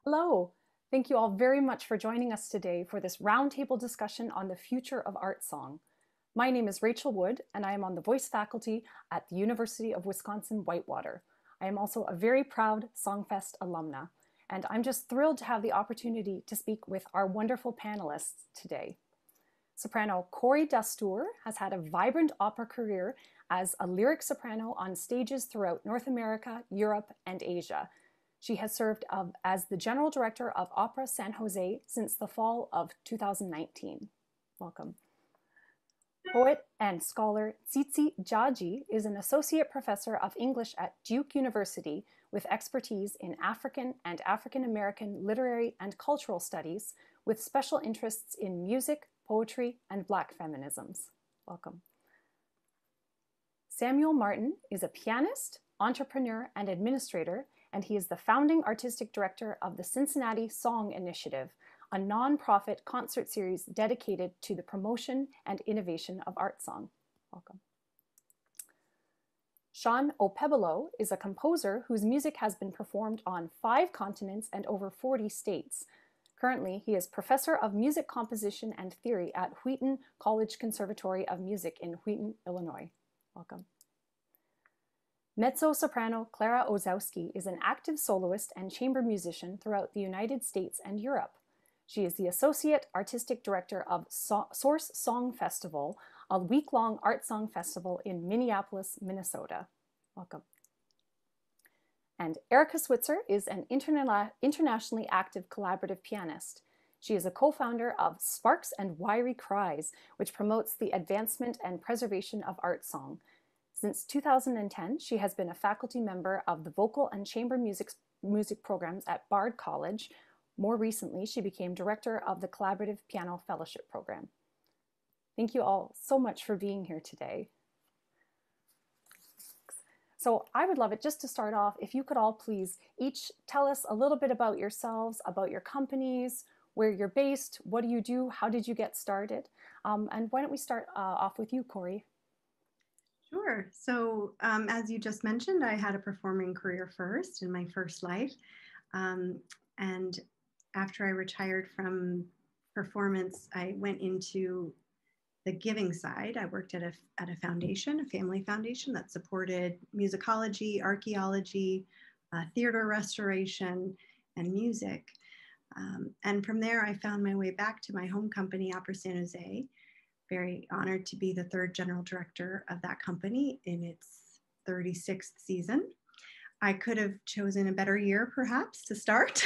Hello. Thank you all very much for joining us today for this roundtable discussion on the future of art song. My name is Rachel Wood, and I am on the voice faculty at the University of Wisconsin-Whitewater. I am also a very proud SongFest alumna, and I'm just thrilled to have the opportunity to speak with our wonderful panelists today. Soprano Khori Dastoor has had a vibrant opera career as a lyric soprano on stages throughout North America, Europe, and Asia. She has served as the General Director of Opera San Jose since the fall of 2019. Welcome. Poet and scholar Tsitsi Jaji is an Associate Professor of English at Duke University with expertise in African and African American literary and cultural studies with special interests in music, poetry, and Black feminisms. Welcome. Samuel Martin is a pianist, entrepreneur, and administrator, and he is the founding artistic director of the Cincinnati Song Initiative, a nonprofit concert series dedicated to the promotion and innovation of art song. Welcome. Shawn Okpebholo is a composer whose music has been performed on 5 continents and over 40 states. Currently, he is Professor of Music Composition and Theory at Wheaton College Conservatory of Music in Wheaton, Illinois. Welcome. Mezzo-soprano Clara Osowski is an active soloist and chamber musician throughout the United States and Europe. She is the Associate Artistic Director of Source Song Festival, a week-long art song festival in Minneapolis, Minnesota. Welcome. And Erika Switzer is an internationally active collaborative pianist. She is a co-founder of Sparks and Wiry Cries, which promotes the advancement and preservation of art song. Since 2010, she has been a faculty member of the vocal and chamber music programs at Bard College. More recently, she became director of the Collaborative Piano Fellowship Program. Thank you all so much for being here today. So I would love it just to start off, if you could all please each tell us a little bit about yourselves, about your companies, where you're based, what do you do, how did you get started? And why don't we start off with you, Khori? Sure. So as you just mentioned, I had a performing career first in my first life. And after I retired from performance, I went into the giving side. I worked at a foundation, a family foundation that supported musicology, archaeology, theater restoration, and music. And from there, I found my way back to my home company, Opera San Jose. Very honored to be the 3rd general director of that company in its 36th season. I could have chosen a better year, perhaps, to start.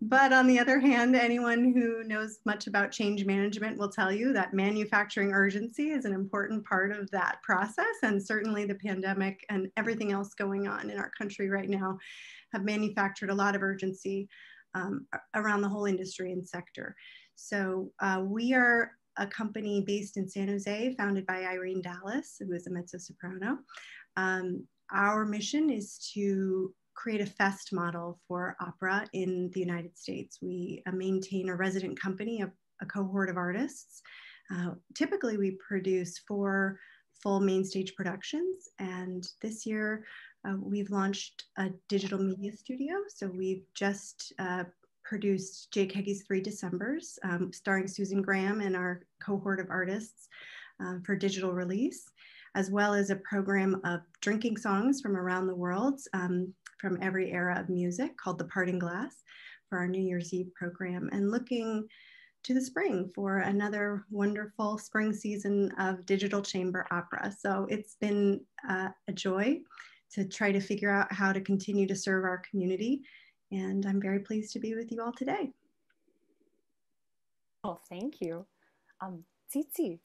But on the other hand, anyone who knows much about change management will tell you that manufacturing urgency is an important part of that process. And certainly the pandemic and everything else going on in our country right now have manufactured a lot of urgency around the whole industry and sector. So we are a company based in San Jose, founded by Irene Dallas, who is a mezzo-soprano. Our mission is to create a fest model for opera in the United States. We maintain a resident company, a cohort of artists. Typically, we produce 4 full main stage productions, and this year we've launched a digital media studio. So we've just produced Jake Heggie's 3 Decembers, starring Susan Graham and our cohort of artists for digital release, as well as a program of drinking songs from around the world, from every era of music, called The Parting Glass, for our New Year's Eve program, and looking to the spring for another wonderful spring season of digital chamber opera. So it's been a joy to try to figure out how to continue to serve our community. And I'm very pleased to be with you all today. Oh, thank you. Tsitsi.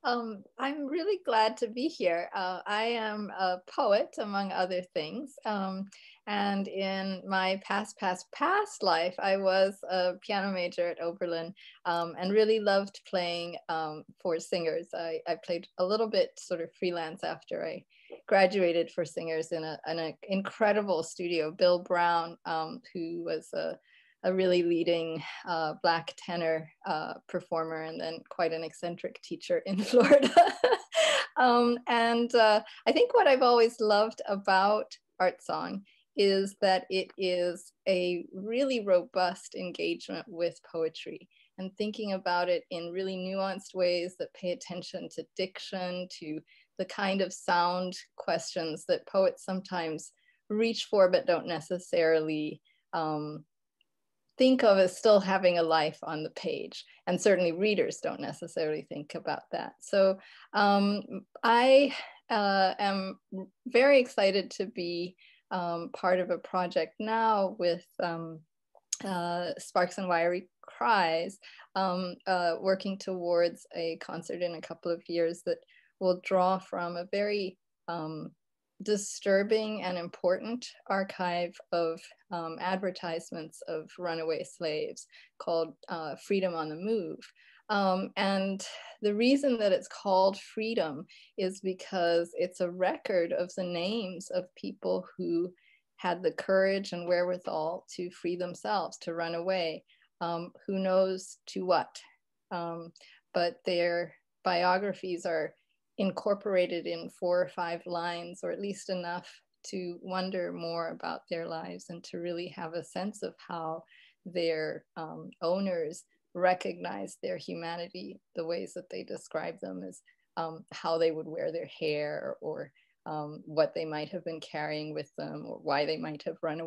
I'm really glad to be here. I am a poet, among other things. And in my past life, I was a piano major at Oberlin and really loved playing for singers. I played a little bit sort of freelance after I graduated for singers in an incredible studio. Bill Brown, who was a really leading Black tenor performer and then quite an eccentric teacher in Florida. I think what I've always loved about art song is that it is a really robust engagement with poetry, and thinking about it in really nuanced ways that pay attention to diction, to the kind of sound questions that poets sometimes reach for but don't necessarily think of as still having a life on the page. And certainly readers don't necessarily think about that. So I am very excited to be part of a project now with Sparks and Wiry Cries, working towards a concert in a couple of years that will draw from a very disturbing and important archive of advertisements of runaway slaves called Freedom on the Move. And the reason that it's called Freedom is because it's a record of the names of people who had the courage and wherewithal to free themselves, to run away, who knows to what. But their biographies are incorporated in 4 or 5 lines, or at least enough to wonder more about their lives and to really have a sense of how their owners recognize their humanity, the ways that they describe them as how they would wear their hair, or what they might have been carrying with them, or why they might have run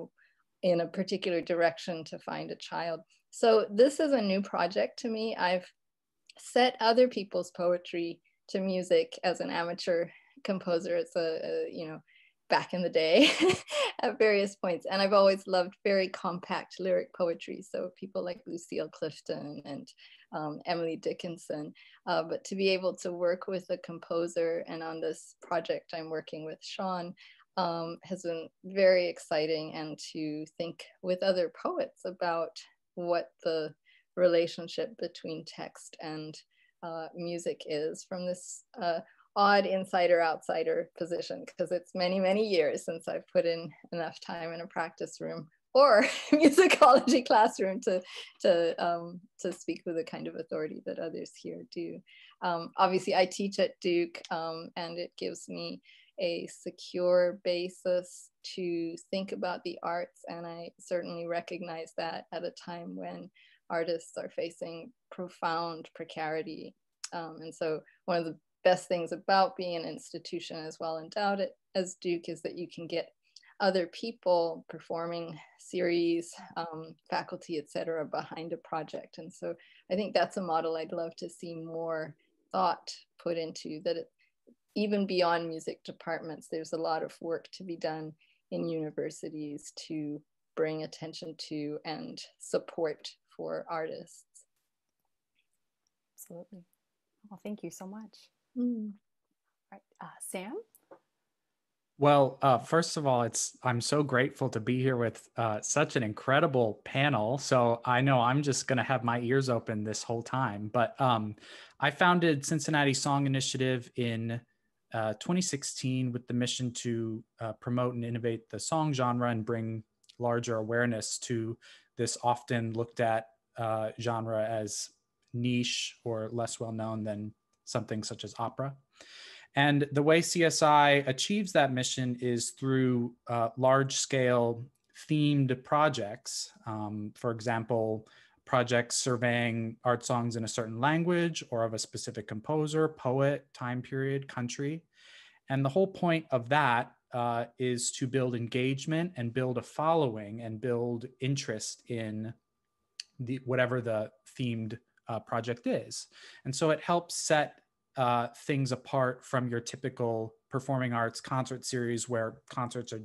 in a particular direction to find a child. So this is a new project to me. I've set other people's poetry to music as an amateur composer. It's back in the day at various points. And I've always loved very compact lyric poetry. So people like Lucille Clifton and Emily Dickinson. But to be able to work with a composer, and on this project I'm working with Shawn, has been very exciting, and to think with other poets about what the relationship between text and music is, from this odd insider-outsider position, because it's many, many years since I've put in enough time in a practice room or musicology classroom to speak with the kind of authority that others here do. Obviously, I teach at Duke, and it gives me a secure basis to think about the arts, and I certainly recognize that at a time when artists are facing profound precarity. And so one of the best things about being an institution as well endowed as Duke is that you can get other people, performing series, faculty, et cetera, behind a project. And so I think that's a model I'd love to see more thought put into, that even beyond music departments, there's a lot of work to be done in universities to bring attention to and support for artists. Absolutely. Well, thank you so much. Mm. All right, Sam? Well, first of all, I'm so grateful to be here with such an incredible panel. So I know I'm just going to have my ears open this whole time. But I founded Cincinnati Song Initiative in 2016 with the mission to promote and innovate the song genre and bring larger awareness to this often looked at genre as niche or less well known than something such as opera. And the way CSI achieves that mission is through large scale themed projects. For example, projects surveying art songs in a certain language or of a specific composer, poet, time period, country. And the whole point of that is to build engagement and build a following and build interest in whatever the themed project is. And so it helps set things apart from your typical performing arts concert series where concerts are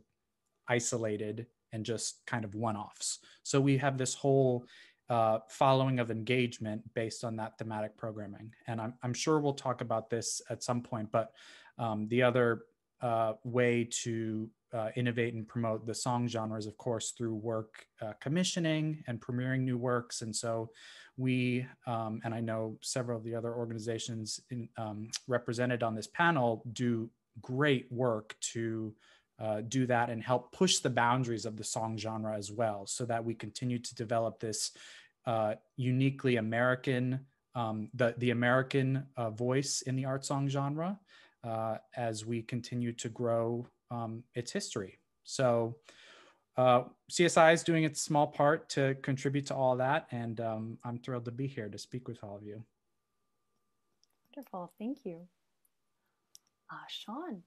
isolated and just kind of one-offs. So we have this whole following of engagement based on that thematic programming. And I'm sure we'll talk about this at some point, but the other way to innovate and promote the song genre is, of course, through work commissioning and premiering new works. And so we, and I know several of the other organizations represented on this panel, do great work to do that and help push the boundaries of the song genre as well, so that we continue to develop this uniquely American, the American voice in the art song genre as we continue to grow its history. So CSI is doing its small part to contribute to all that, and I'm thrilled to be here to speak with all of you. Wonderful, thank you. Shawn.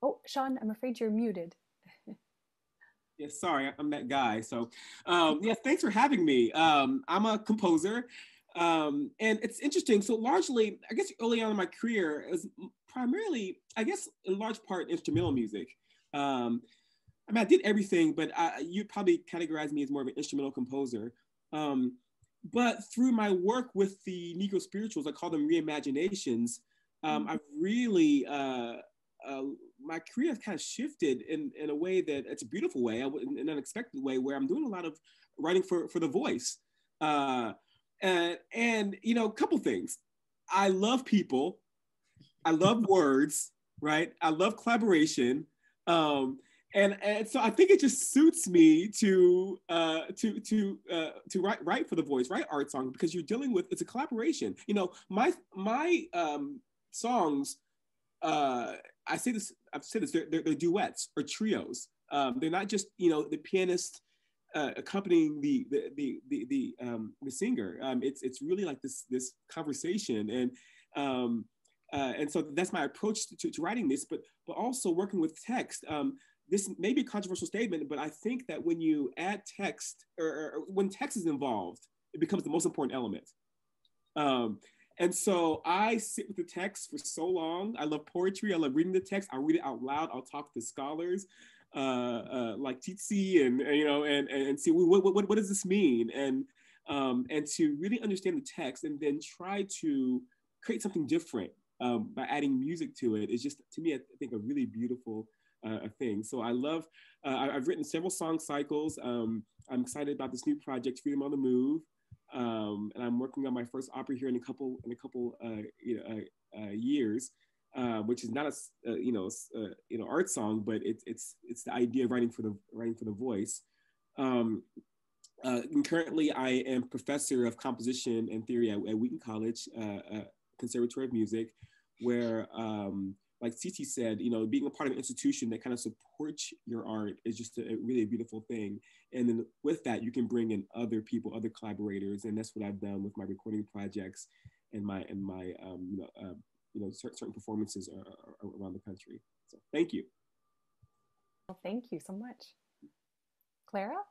Oh, Shawn, I'm afraid you're muted. Yeah, sorry, I'm that guy. So, yeah, thanks for having me. I'm a composer, and it's interesting. So largely, I guess early on in my career, it was primarily, I guess, in large part, instrumental music. I mean, I did everything, but you'd probably categorize me as more of an instrumental composer. But through my work with the Negro spirituals, I call them reimaginations, I've really, my career has kind of shifted in a way that it's a beautiful way, in an unexpected way, where I'm doing a lot of writing for the voice. And you know, a couple things. I love people. I love words, right? I love collaboration. And so I think it just suits me to write for the voice, write art songs, because you're dealing with, it's a collaboration. You know, my songs, I've said this, they're duets or trios. They're not just, you know, the pianist accompanying the singer. It's really like this conversation, and so that's my approach to writing this, but also working with text. This may be a controversial statement, but I think that when you add text, or when text is involved, it becomes the most important element. And so I sit with the text for so long. I love poetry. I love reading the text. I read it out loud. I'll talk to scholars like Tsitsi, and you know, and see what does this mean, and to really understand the text, and then try to create something different by adding music to it is just, to me, I think, a really beautiful thing. So I love, I've written several song cycles. I'm excited about this new project, Freedom on the Move. And I'm working on my first opera here in a couple years, which is not a art song, but it's the idea of writing for the voice. And currently, I am professor of composition and theory at Wheaton College, Conservatory of Music, where, like Tsitsi said, you know, being a part of an institution that kind of supports your art is just a really beautiful thing. And then with that, you can bring in other people, other collaborators, and that's what I've done with my recording projects and my certain performances around the country. So thank you. Well, thank you so much. Clara?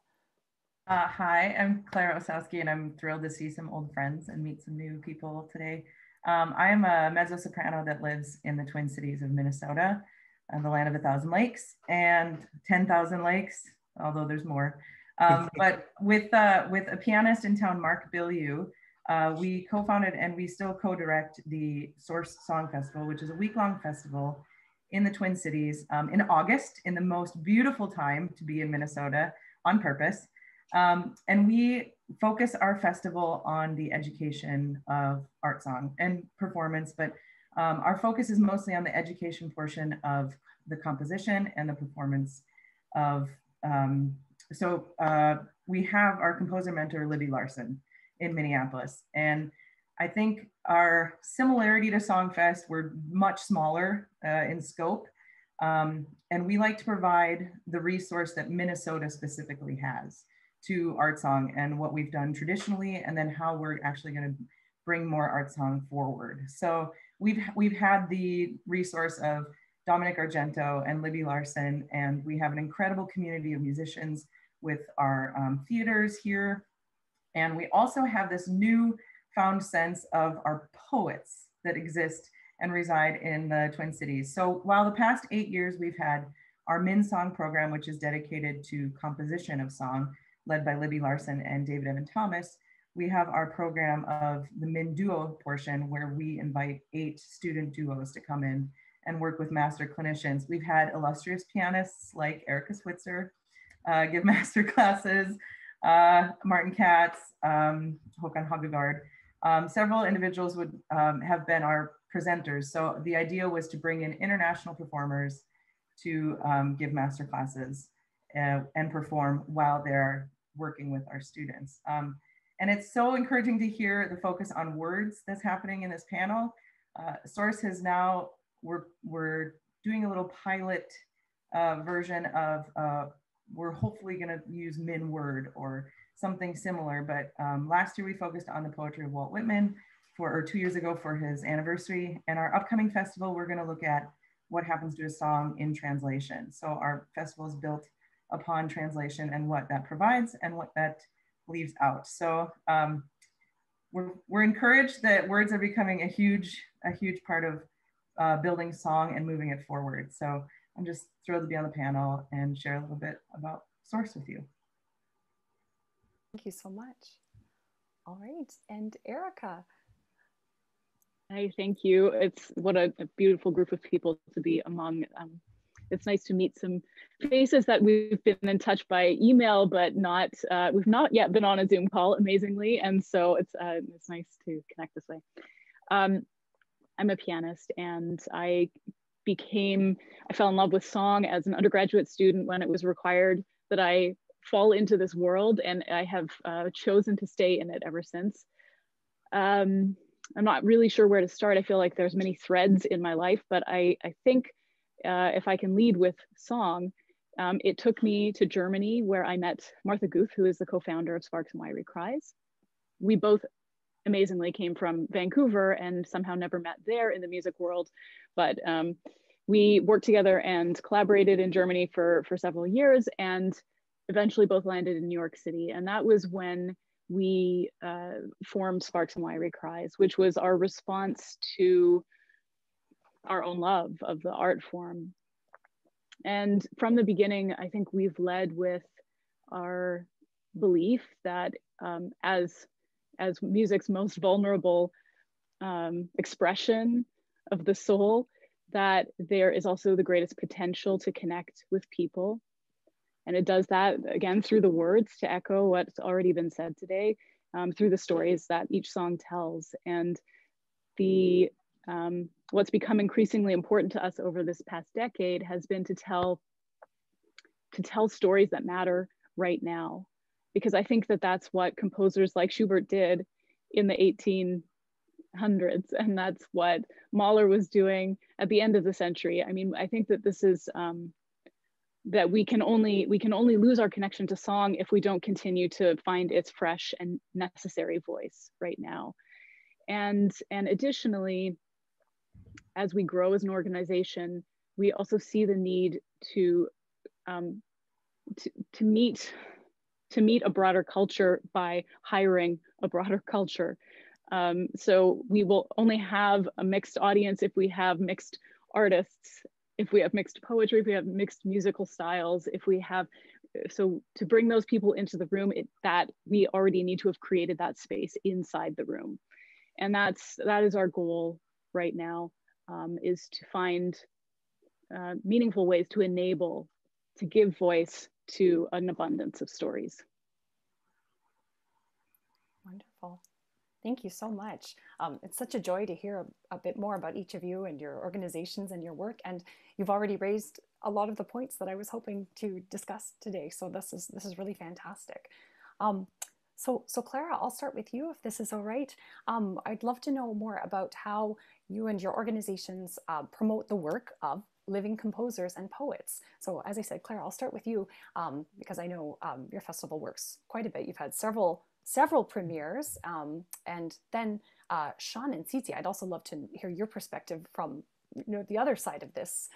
Hi, I'm Clara Osowski, and I'm thrilled to see some old friends and meet some new people today. I am a mezzo-soprano that lives in the Twin Cities of Minnesota, the land of 1,000 lakes and 10,000 lakes, although there's more. But with a pianist in town, Mark Bilyeu, we co-founded and we still co-direct the Source Song Festival, which is a week-long festival in the Twin Cities in August, in the most beautiful time to be in Minnesota on purpose. And we focus our festival on the education of art song and performance, but our focus is mostly on the education portion of the composition and the performance of, we have our composer mentor, Libby Larson, in Minneapolis. And I think our similarity to SongFest, we're much smaller in scope. And we like to provide the resource that Minnesota specifically has to art song and what we've done traditionally, and then how we're actually going to bring more art song forward. So we've had the resource of Dominic Argento and Libby Larson, and we have an incredible community of musicians with our theaters here. And we also have this new found sense of our poets that exist and reside in the Twin Cities. So while the past 8 years we've had our Min Song program, which is dedicated to composition of song, led by Libby Larson and David Evan Thomas, we have our program of the Min Duo portion, where we invite 8 student duos to come in and work with master clinicians. We've had illustrious pianists like Erika Switzer give master classes, Martin Katz, Håkan Hagegard. Several individuals would have been our presenters. So the idea was to bring in international performers to give master classes and perform while they're working with our students. And it's so encouraging to hear the focus on words that's happening in this panel. Source has now, we're doing a little pilot version of, we're hopefully going to use Min Word or something similar. But last year we focused on the poetry of Walt Whitman, or 2 years ago for his anniversary. And our upcoming festival, we're going to look at what happens to a song in translation. So our festival is built upon translation and what that provides and what that leaves out. So we're encouraged that words are becoming a huge part of building song and moving it forward. So I'm just thrilled to be on the panel and share a little bit about Source with you. Thank you so much. All right, and Erika. Hi, thank you. It's what a beautiful group of people to be among. It's nice to meet some faces that we've been in touch by email, but not we've not yet been on a Zoom call, amazingly, and so it's nice to connect this way. I'm a pianist, and I fell in love with song as an undergraduate student when it was required that I fall into this world, and I have chosen to stay in it ever since. I'm not really sure where to start. I feel like there's many threads in my life, but I think if I can lead with song, it took me to Germany, where I met Martha Guth, who is the co-founder of Sparks and Wiry Cries. We both amazingly came from Vancouver and somehow never met there in the music world, but we worked together and collaborated in Germany for several years, and eventually both landed in New York City. And that was when we formed Sparks and Wiry Cries, which was our response to our own love of the art form. And from the beginning, I think we've led with our belief that as music's most vulnerable expression of the soul, that there is also the greatest potential to connect with people. And it does that, again, through the words, to echo what's already been said today, through the stories that each song tells. And what's become increasingly important to us over this past decade has been to tell stories that matter right now. Because I think that that's what composers like Schubert did in the 1800s. And that's what Mahler was doing at the end of the century. I mean, I think that this is, that we can only lose our connection to song if we don't continue to find its fresh and necessary voice right now. And additionally, as we grow as an organization, we also see the need to meet a broader culture by hiring a broader culture. So we will only have a mixed audience if we have mixed artists, if we have mixed poetry, if we have mixed musical styles, so to bring those people into the room, that we already need to have created that space inside the room. And that is our goal right now, is to find meaningful ways to give voice to an abundance of stories. Wonderful. Thank you so much. It's such a joy to hear a bit more about each of you and your organizations and your work. And you've already raised a lot of the points that I was hoping to discuss today. So this is really fantastic. So Clara, I'll start with you if this is all right. I'd love to know more about how you and your organizations promote the work of living composers and poets. So as I said, Clara, I'll start with you because I know your festival works quite a bit. You've had several premieres, and then Shawn and Tsitsi, I'd also love to hear your perspective from the other side of this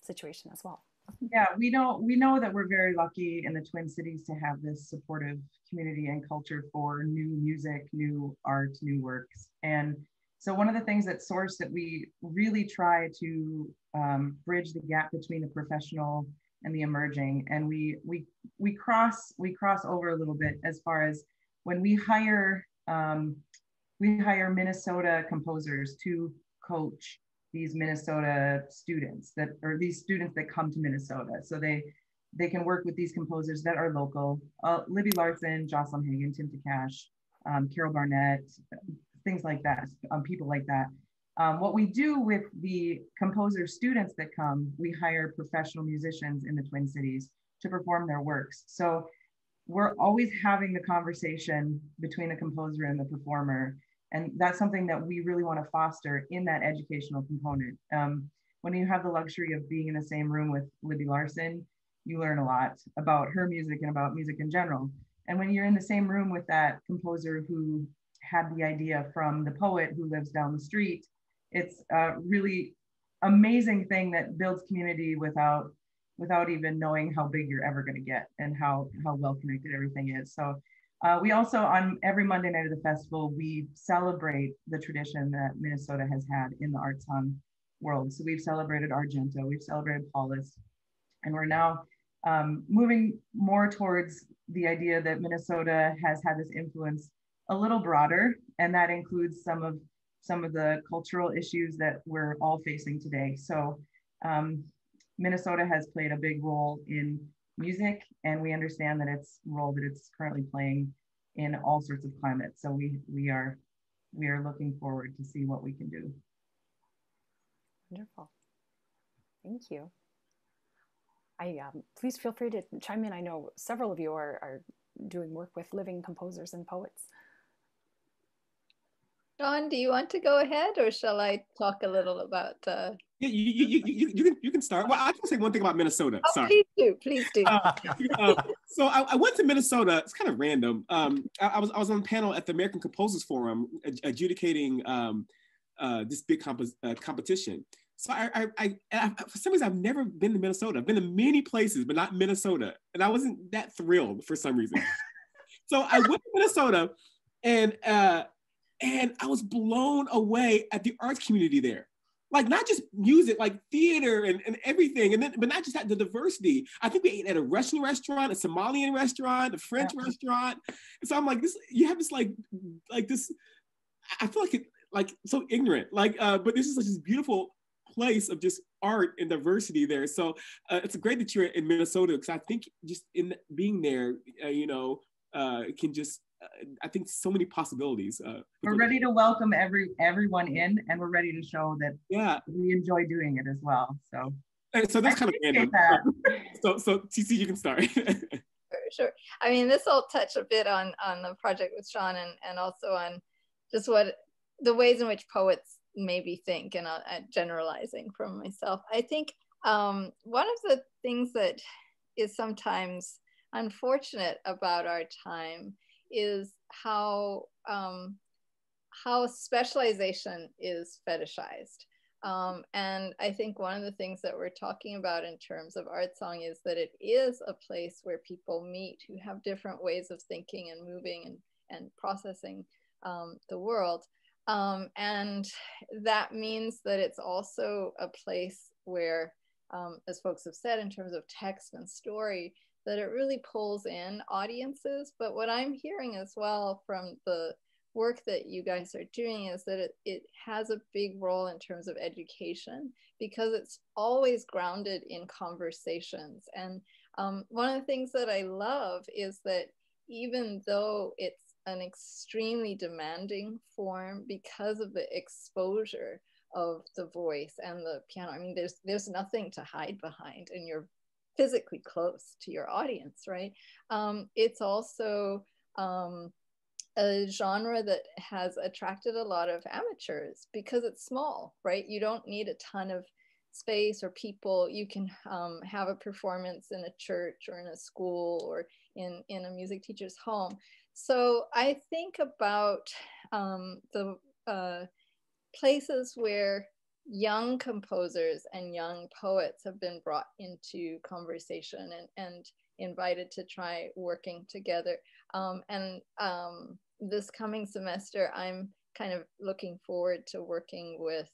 situation as well. Yeah, we know that we're very lucky in the Twin Cities to have this supportive community and culture for new music, new art, new works. And so one of the things at Source that we really try to bridge the gap between the professional and the emerging, and we cross over a little bit as far as when we hire Minnesota composers to coach these Minnesota students these students that come to Minnesota. So they can work with these composers that are local, Libby Larson, Jocelyn Hagan, Tim Takash, Carol Barnett, things like that, people like that. What we do with the composer students that come, we hire professional musicians in the Twin Cities to perform their works. So we're always having the conversation between the composer and the performer. And that's something that we really want to foster in that educational component. when you have the luxury of being in the same room with Libby Larsen, you learn a lot about her music and about music in general. And when you're in the same room with that composer who had the idea from the poet who lives down the street, it's a really amazing thing that builds community without even knowing how big you're ever going to get and how well connected everything is. So we also, on every Monday night of the festival, we celebrate the tradition that Minnesota has had in the art song world. So we've celebrated Argento, we've celebrated Paulus, and we're now moving more towards the idea that Minnesota has had this influence a little broader, and that includes some of the cultural issues that we're all facing today. So Minnesota has played a big role in music, and we understand that its role that it's currently playing in all sorts of climates. So we are looking forward to see what we can do. Wonderful. Thank you. Please feel free to chime in. I know several of you are doing work with living composers and poets. Shawn, do you want to go ahead, or shall I talk a little about? Yeah, you can start. Well, I can say one thing about Minnesota. Oh, sorry. Please do. So I went to Minnesota. It's kind of random. I was on a panel at the American Composers Forum adjudicating this big competition. So I for some reason I've never been to Minnesota. I've been to many places, but not Minnesota, and I wasn't that thrilled for some reason. So I went to Minnesota, and I was blown away at the arts community there. Like, not just music, like theater and everything. But not just that, the diversity. I think we ate at a Russian restaurant, a Somalian restaurant, a French restaurant. And so I'm like, you have this like this, I feel like so ignorant. But this is such this beautiful place of just art and diversity there. So it's great that you're in Minnesota, because I think just in being there, can just, I think so many possibilities. We're ready to welcome everyone in, and we're ready to show that we enjoy doing it as well. So that's kind of random. So Tsitsi, you can start. Sure. I mean, this will touch a bit on the project with Shawn, and also on just what the ways in which poets maybe think, and generalizing from myself. I think one of the things that is sometimes unfortunate about our time is how specialization is fetishized. And I think one of the things that we're talking about in terms of art song is that it is a place where people meet who have different ways of thinking and moving and processing the world. And that means that it's also a place where, as folks have said, in terms of text and story, that it really pulls in audiences. But what I'm hearing as well from the work that you guys are doing is that it has a big role in terms of education, because it's always grounded in conversations. And one of the things that I love is that even though it's an extremely demanding form because of the exposure of the voice and the piano, I mean, there's nothing to hide behind, and you're physically close to your audience, right? It's also a genre that has attracted a lot of amateurs because it's small, right? You don't need a ton of space or people. You can have a performance in a church or in a school or in a music teacher's home. So I think about the places where young composers and young poets have been brought into conversation and invited to try working together. This coming semester, I'm kind of looking forward to working with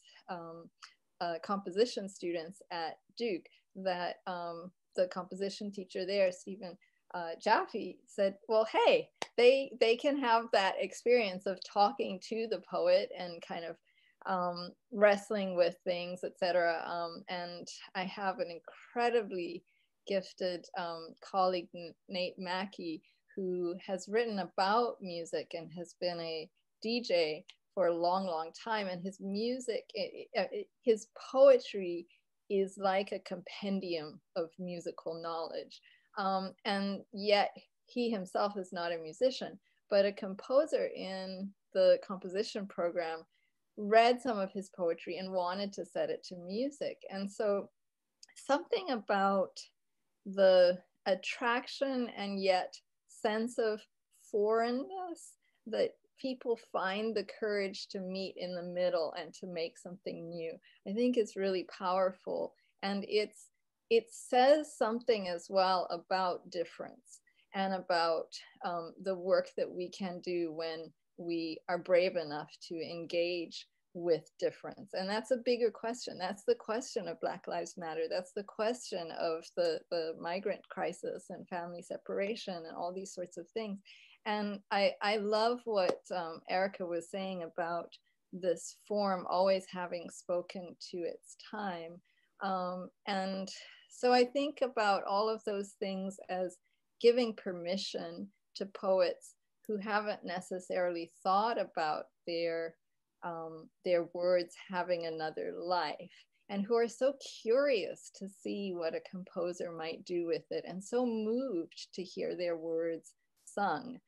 composition students at Duke. That the composition teacher there, Stephen Jaji, said, well, hey, they can have that experience of talking to the poet and kind of wrestling with things, etc. And I have an incredibly gifted colleague, Nate Mackey, who has written about music and has been a DJ for a long, long time. And his music, his poetry is like a compendium of musical knowledge. And yet he himself is not a musician, but a composer in the composition program read some of his poetry and wanted to set it to music. And so something about the attraction and yet sense of foreignness that people find the courage to meet in the middle and to make something new, I think is really powerful. And it says something as well about difference and about the work that we can do when we are brave enough to engage with difference. And that's a bigger question. That's the question of Black Lives Matter. That's the question of the migrant crisis and family separation and all these sorts of things. And I love what Erika was saying about this form always having spoken to its time. And so I think about all of those things as giving permission to poets who haven't necessarily thought about their words having another life, and who are so curious to see what a composer might do with it, and so moved to hear their words sung.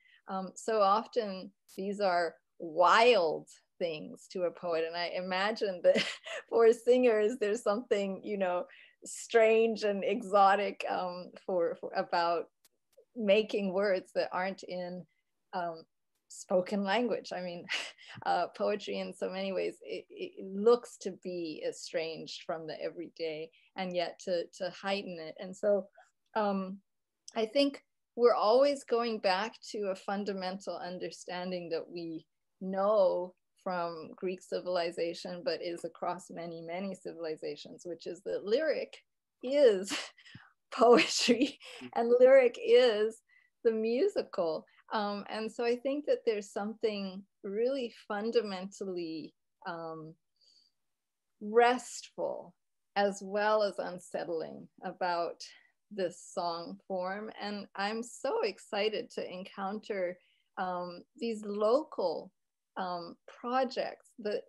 So often these are wild things to a poet, and I imagine that for singers there's something, you know, strange and exotic for about making words that aren't in spoken language. I mean, poetry in so many ways, it looks to be estranged from the everyday, and yet to heighten it. And so I think we're always going back to a fundamental understanding that we know from Greek civilization, but is across many, many civilizations, which is that lyric is poetry and lyric is the musical. And so I think that there's something really fundamentally restful as well as unsettling about this song form. And I'm so excited to encounter these local projects that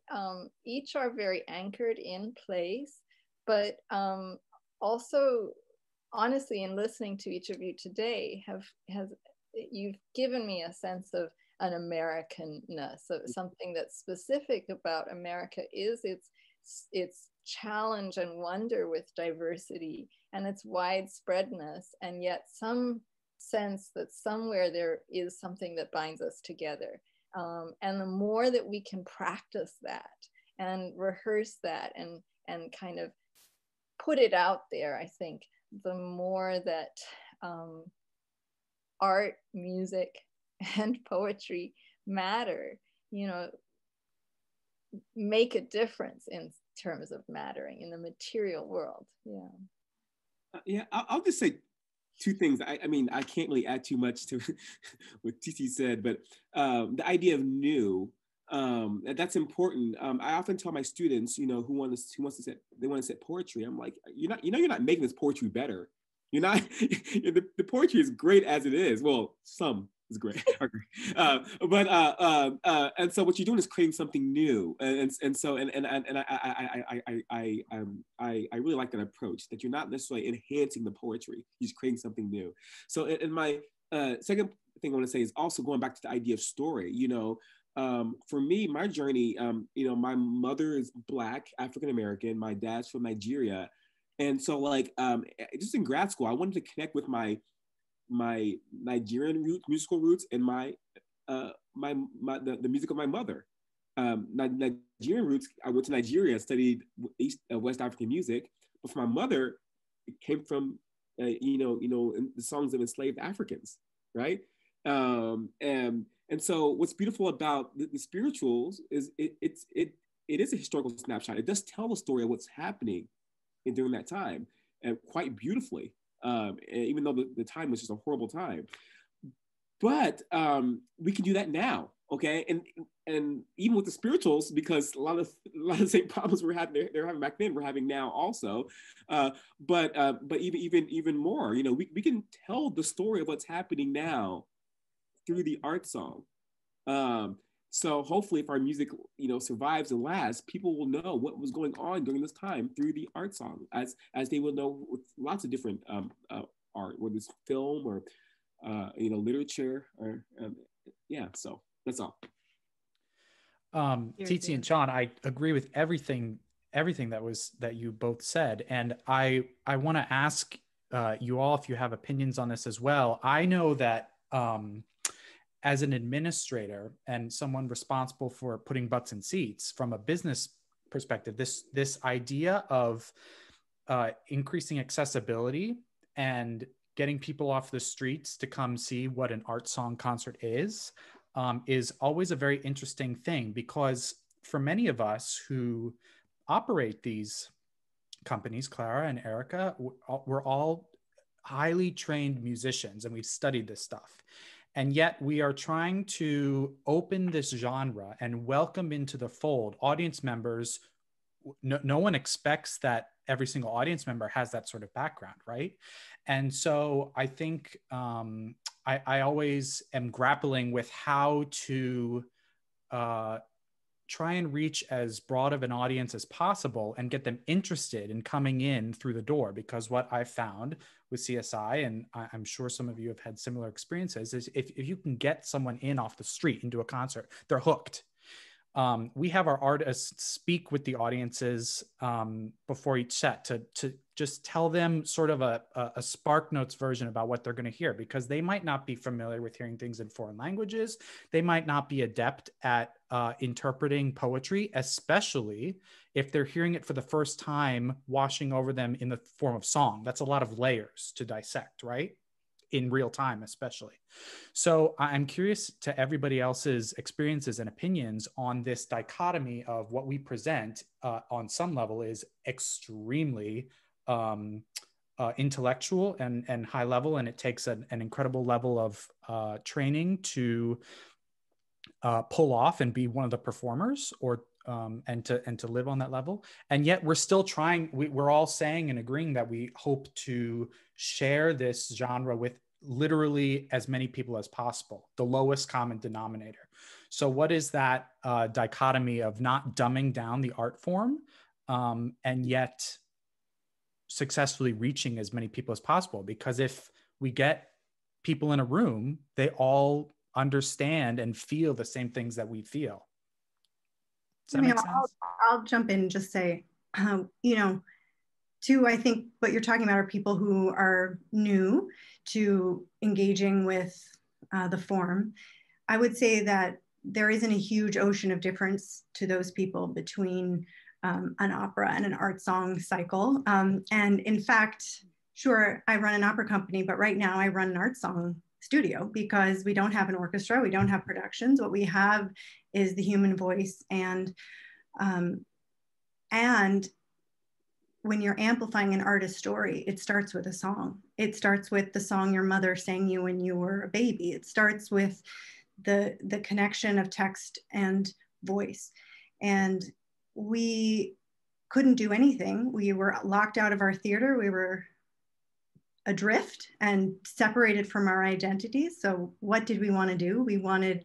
each are very anchored in place, but also, honestly, in listening to each of you today, you've given me a sense of an Americanness, of something that's specific about America is its challenge and wonder with diversity and its widespreadness, and yet some sense that somewhere there is something that binds us together. And the more that we can practice that and rehearse that and kind of put it out there, I think the more that art, music, and poetry matter, you know, make a difference in terms of mattering in the material world. Yeah, I'll just say two things. I mean, I can't really add too much to what Tsitsi said, but the idea of new, that's important. I often tell my students, you know, who want to set poetry. I'm like, you're not making this poetry better. You're not. The poetry is great as it is. Well, some is great, and so what you're doing is creating something new, and I really like that approach, that you're not necessarily enhancing the poetry, you're just creating something new. So, and my second thing I want to say is also going back to the idea of story. You know, for me, my journey, you know, my mother is Black, African American, my dad's from Nigeria. And so, like, just in grad school, I wanted to connect with my Nigerian musical roots and the music of my mother. Nigerian roots, I went to Nigeria, studied West African music, but for my mother, it came from you know, the songs of enslaved Africans, right? And so, what's beautiful about the spirituals is it is a historical snapshot. It does tell the story of what's happening during that time, and quite beautifully, even though the time was just a horrible time. But we can do that now, okay? And even with the spirituals, because a lot of the same problems they're having back then, we're having now also. But even more, you know, we can tell the story of what's happening now through the art song. So hopefully, if our music, you know, survives and lasts, people will know what was going on during this time through the art song, as they will know with lots of different art, whether it's film or you know, literature, or yeah. So that's all. Tsitsi and Shawn, I agree with everything that you both said. And I want to ask you all if you have opinions on this as well. I know that as an administrator and someone responsible for putting butts in seats from a business perspective, this idea of increasing accessibility and getting people off the streets to come see what an art song concert is always a very interesting thing, because for many of us who operate these companies, Clara and Erika, we're all highly trained musicians and we've studied this stuff. And yet we are trying to open this genre and welcome into the fold audience members. No one expects that every single audience member has that sort of background, right? And so I think I always am grappling with how to try and reach as broad of an audience as possible and get them interested in coming in through the door. Because what I found with CSI, and I'm sure some of you have had similar experiences, is if you can get someone in off the street into a concert, they're hooked. We have our artists speak with the audiences before each set to just tell them sort of a Spark Notes version about what they're going to hear, because they might not be familiar with hearing things in foreign languages. They might not be adept at interpreting poetry, especially if they're hearing it for the first time, washing over them in the form of song. That's a lot of layers to dissect, right? In real time, especially. So I'm curious to everybody else's experiences and opinions on this dichotomy of what we present on some level is extremely intellectual and high level, and it takes an incredible level of training to pull off and be one of the performers, or and to live on that level. And yet we're still trying, we're all saying and agreeing that we hope to share this genre with literally as many people as possible, the lowest common denominator. So what is that dichotomy of not dumbing down the art form and yet successfully reaching as many people as possible? Because if we get people in a room, they all understand and feel the same things that we feel. Does that make sense? I'll jump in and just say, I think what you're talking about are people who are new to engaging with the form. I would say that there isn't a huge ocean of difference to those people between an opera and an art song cycle. And in fact, sure, I run an opera company, but right now I run an art song studio because we don't have an orchestra, we don't have productions. What we have is the human voice, and when you're amplifying an artist's story, it starts with a song. It starts with the song your mother sang you when you were a baby. It starts with the connection of text and voice. And we couldn't do anything. We were locked out of our theater. We were adrift and separated from our identities. So what did we want to do? We wanted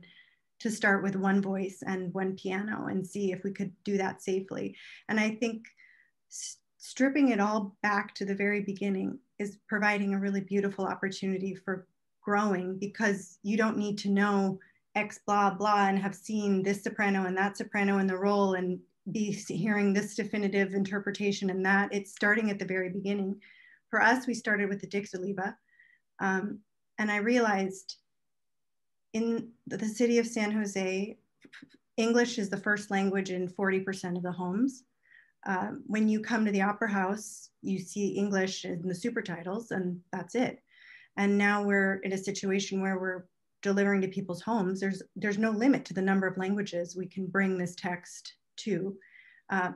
to start with one voice and one piano and see if we could do that safely. And I think stripping it all back to the very beginning is providing a really beautiful opportunity for growing, because you don't need to know X blah blah and have seen this soprano and that soprano in the role and be hearing this definitive interpretation and that. It's starting at the very beginning. For us, we started with the Dichterliebe, and I realized in the city of San Jose, English is the first language in 40% of the homes. When you come to the Opera House, you see English in the super titles, and that's it. And now we're in a situation where we're delivering to people's homes. There's no limit to the number of languages we can bring this text to.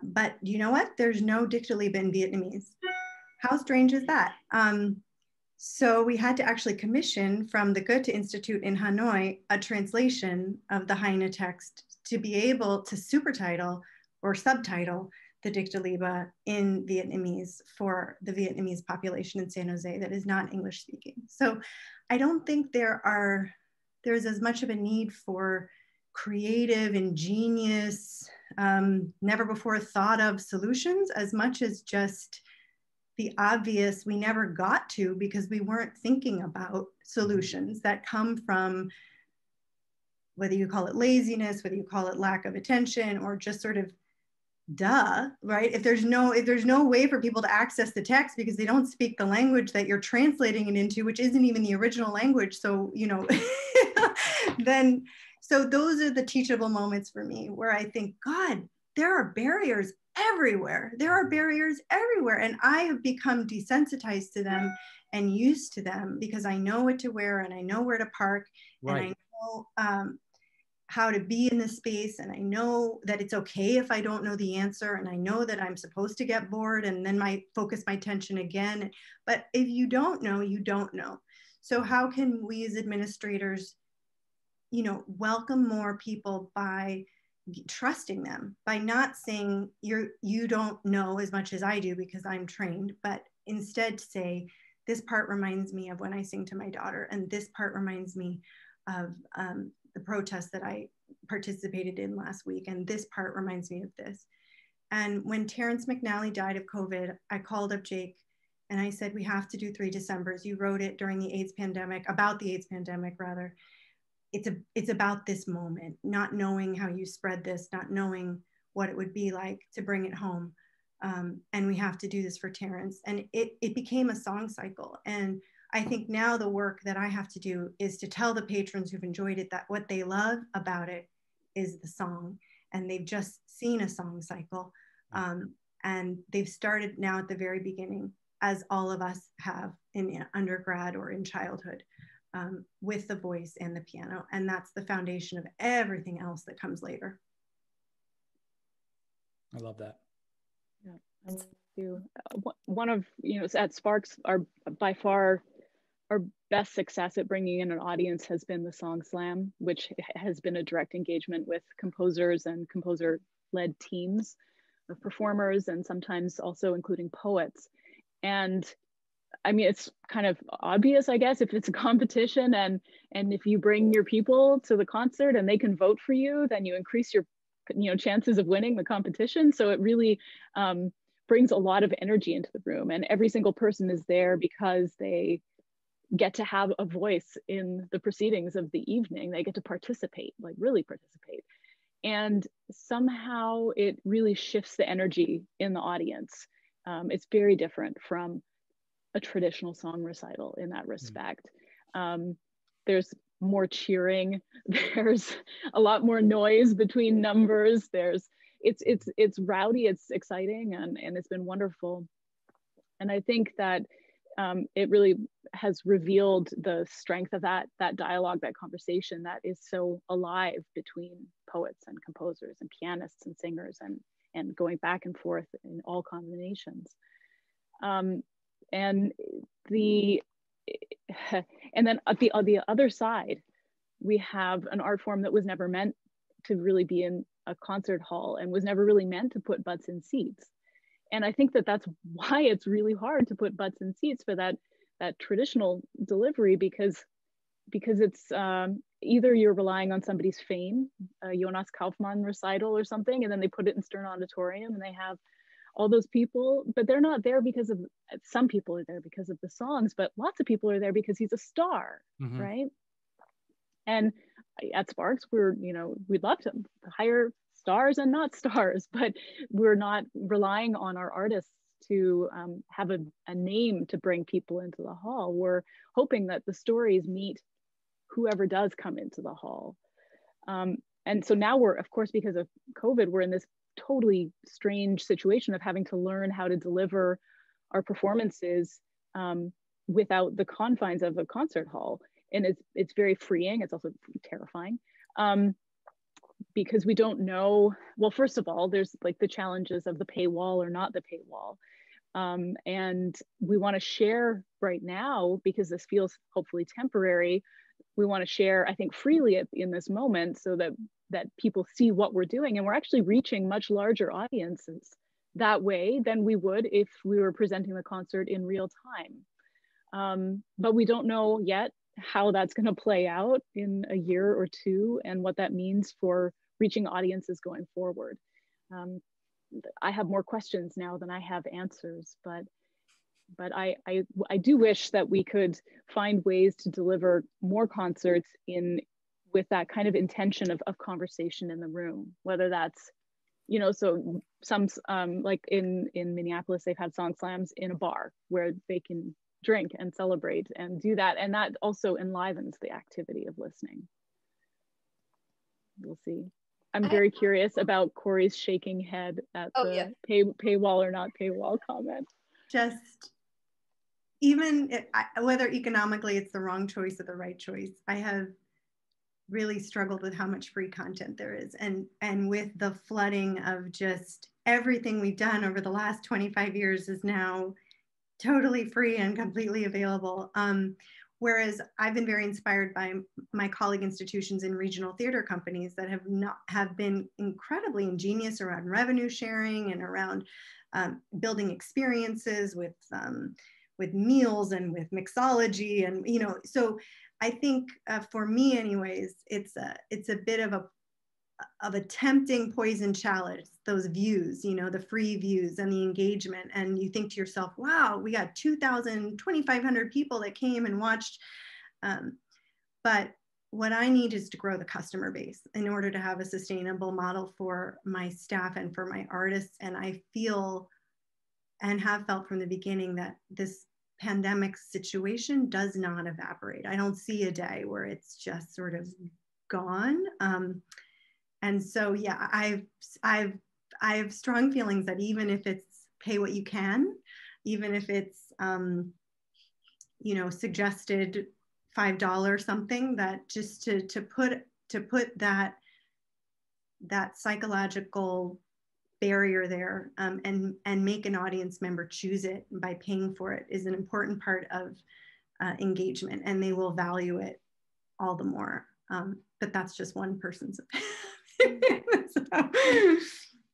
But you know what? There's no Dichterliebe in Vietnamese. How strange is that? So we had to actually commission from the Goethe Institute in Hanoi a translation of the Heine text to be able to supertitle or subtitle the Dichterliebe in Vietnamese for the Vietnamese population in San Jose that is not English speaking. So I don't think there's as much of a need for creative, ingenious, never before thought of solutions as much as just the obvious we never got to because we weren't thinking about solutions that come from whether you call it laziness, whether you call it lack of attention, or just sort of duh, right? If there's no way for people to access the text because they don't speak the language that you're translating it into, which isn't even the original language. So, you know, then, so those are the teachable moments for me where I think, God, there are barriers everywhere. There are barriers everywhere. And I have become desensitized to them and used to them because I know what to wear and I know where to park. Right. And I know how to be in the space, and I know that it's okay if I don't know the answer, and I know that I'm supposed to get bored and then focus my attention again. But if you don't know, you don't know. So how can we as administrators, you know, welcome more people by trusting them, by not saying you don't know as much as I do because I'm trained, but instead say, this part reminds me of when I sing to my daughter, and this part reminds me of the protest that I participated in last week, and this part reminds me of this. And when Terrence McNally died of COVID, I called up Jake and I said, we have to do 3 Decembers. You wrote it during the AIDS pandemic, about the AIDS pandemic rather. It's about this moment, not knowing how you spread this, not knowing what it would be like to bring it home. And we have to do this for Terrence. And it became a song cycle. And I think now the work that I have to do is to tell the patrons who've enjoyed it that what they love about it is the song. And they've just seen a song cycle. And they've started now at the very beginning, as all of us have in undergrad or in childhood, with the voice and the piano. And that's the foundation of everything else that comes later. I love that. Yeah, I love you. One of, you know, at Sparks, by far our best success at bringing in an audience has been the Song Slam, which has been a direct engagement with composers and composer-led teams of performers, and sometimes also including poets. And I mean, it's kind of obvious, I guess, if it's a competition and if you bring your people to the concert and they can vote for you, then you increase your, you know, chances of winning the competition. So it really brings a lot of energy into the room, and every single person is there because they get to have a voice in the proceedings of the evening. They get to participate, like really participate. And somehow it really shifts the energy in the audience. It's very different from a traditional song recital in that respect. There's more cheering. There's a lot more noise between numbers. It's rowdy, it's exciting, and it's been wonderful. And I think that it really has revealed the strength of that dialogue, that conversation that is so alive between poets and composers and pianists and singers, and going back and forth in all combinations. And then on the other side, we have an art form that was never meant to really be in a concert hall and was never really meant to put butts in seats. And I think that that's why it's really hard to put butts in seats for that traditional delivery, because it's either you're relying on somebody's fame, a Jonas Kaufmann recital or something, and then they put it in Stern Auditorium and they have all those people, but they're not there because of, some people are there because of the songs, but lots of people are there because he's a star, right? And at Sparks, we'd love to hire stars and not stars, but we're not relying on our artists to have a name to bring people into the hall. We're hoping that the stories meet whoever does come into the hall. And so now we're, of course, because of COVID, we're in this totally strange situation of having to learn how to deliver our performances without the confines of a concert hall. And it's very freeing. It's also terrifying. Because we don't know, well, first of all, there's like the challenges of the paywall or not the paywall. And we want to share right now, because this feels hopefully temporary, we want to share, I think, freely in this moment so that people see what we're doing. And we're actually reaching much larger audiences that way than we would if we were presenting the concert in real time. But we don't know yet how that's going to play out in a year or two and what that means for reaching audiences going forward. I have more questions now than I have answers, but I do wish that we could find ways to deliver more concerts with that kind of intention of conversation in the room, whether that's, you know, so some like in Minneapolis, they've had song slams in a bar where they can drink and celebrate and do that, and that also enlivens the activity of listening. We'll see. I'm very curious about Khori's shaking head at the paywall or not paywall comment. Just even whether economically it's the wrong choice or the right choice, I have really struggled with how much free content there is, and with the flooding of just everything we've done over the last 25 years is now totally free and completely available. Whereas I've been very inspired by my colleague institutions in regional theater companies that have been incredibly ingenious around revenue sharing and around building experiences with meals and with mixology, and you know. So I think for me, anyways, it's a bit of a tempting poison chalice. Those views, you know, the free views and the engagement, and you think to yourself, wow, we got 2,000, 2,500 people that came and watched. But what I need is to grow the customer base in order to have a sustainable model for my staff and for my artists. And I feel and have felt from the beginning that this pandemic situation does not evaporate. I don't see a day where it's just sort of gone. And so, yeah, I have strong feelings that even if it's pay what you can, even if it's, you know, suggested $5 something, that just to put that psychological barrier there, and make an audience member choose it by paying for it is an important part of engagement, and they will value it all the more. But that's just one person's opinion. So,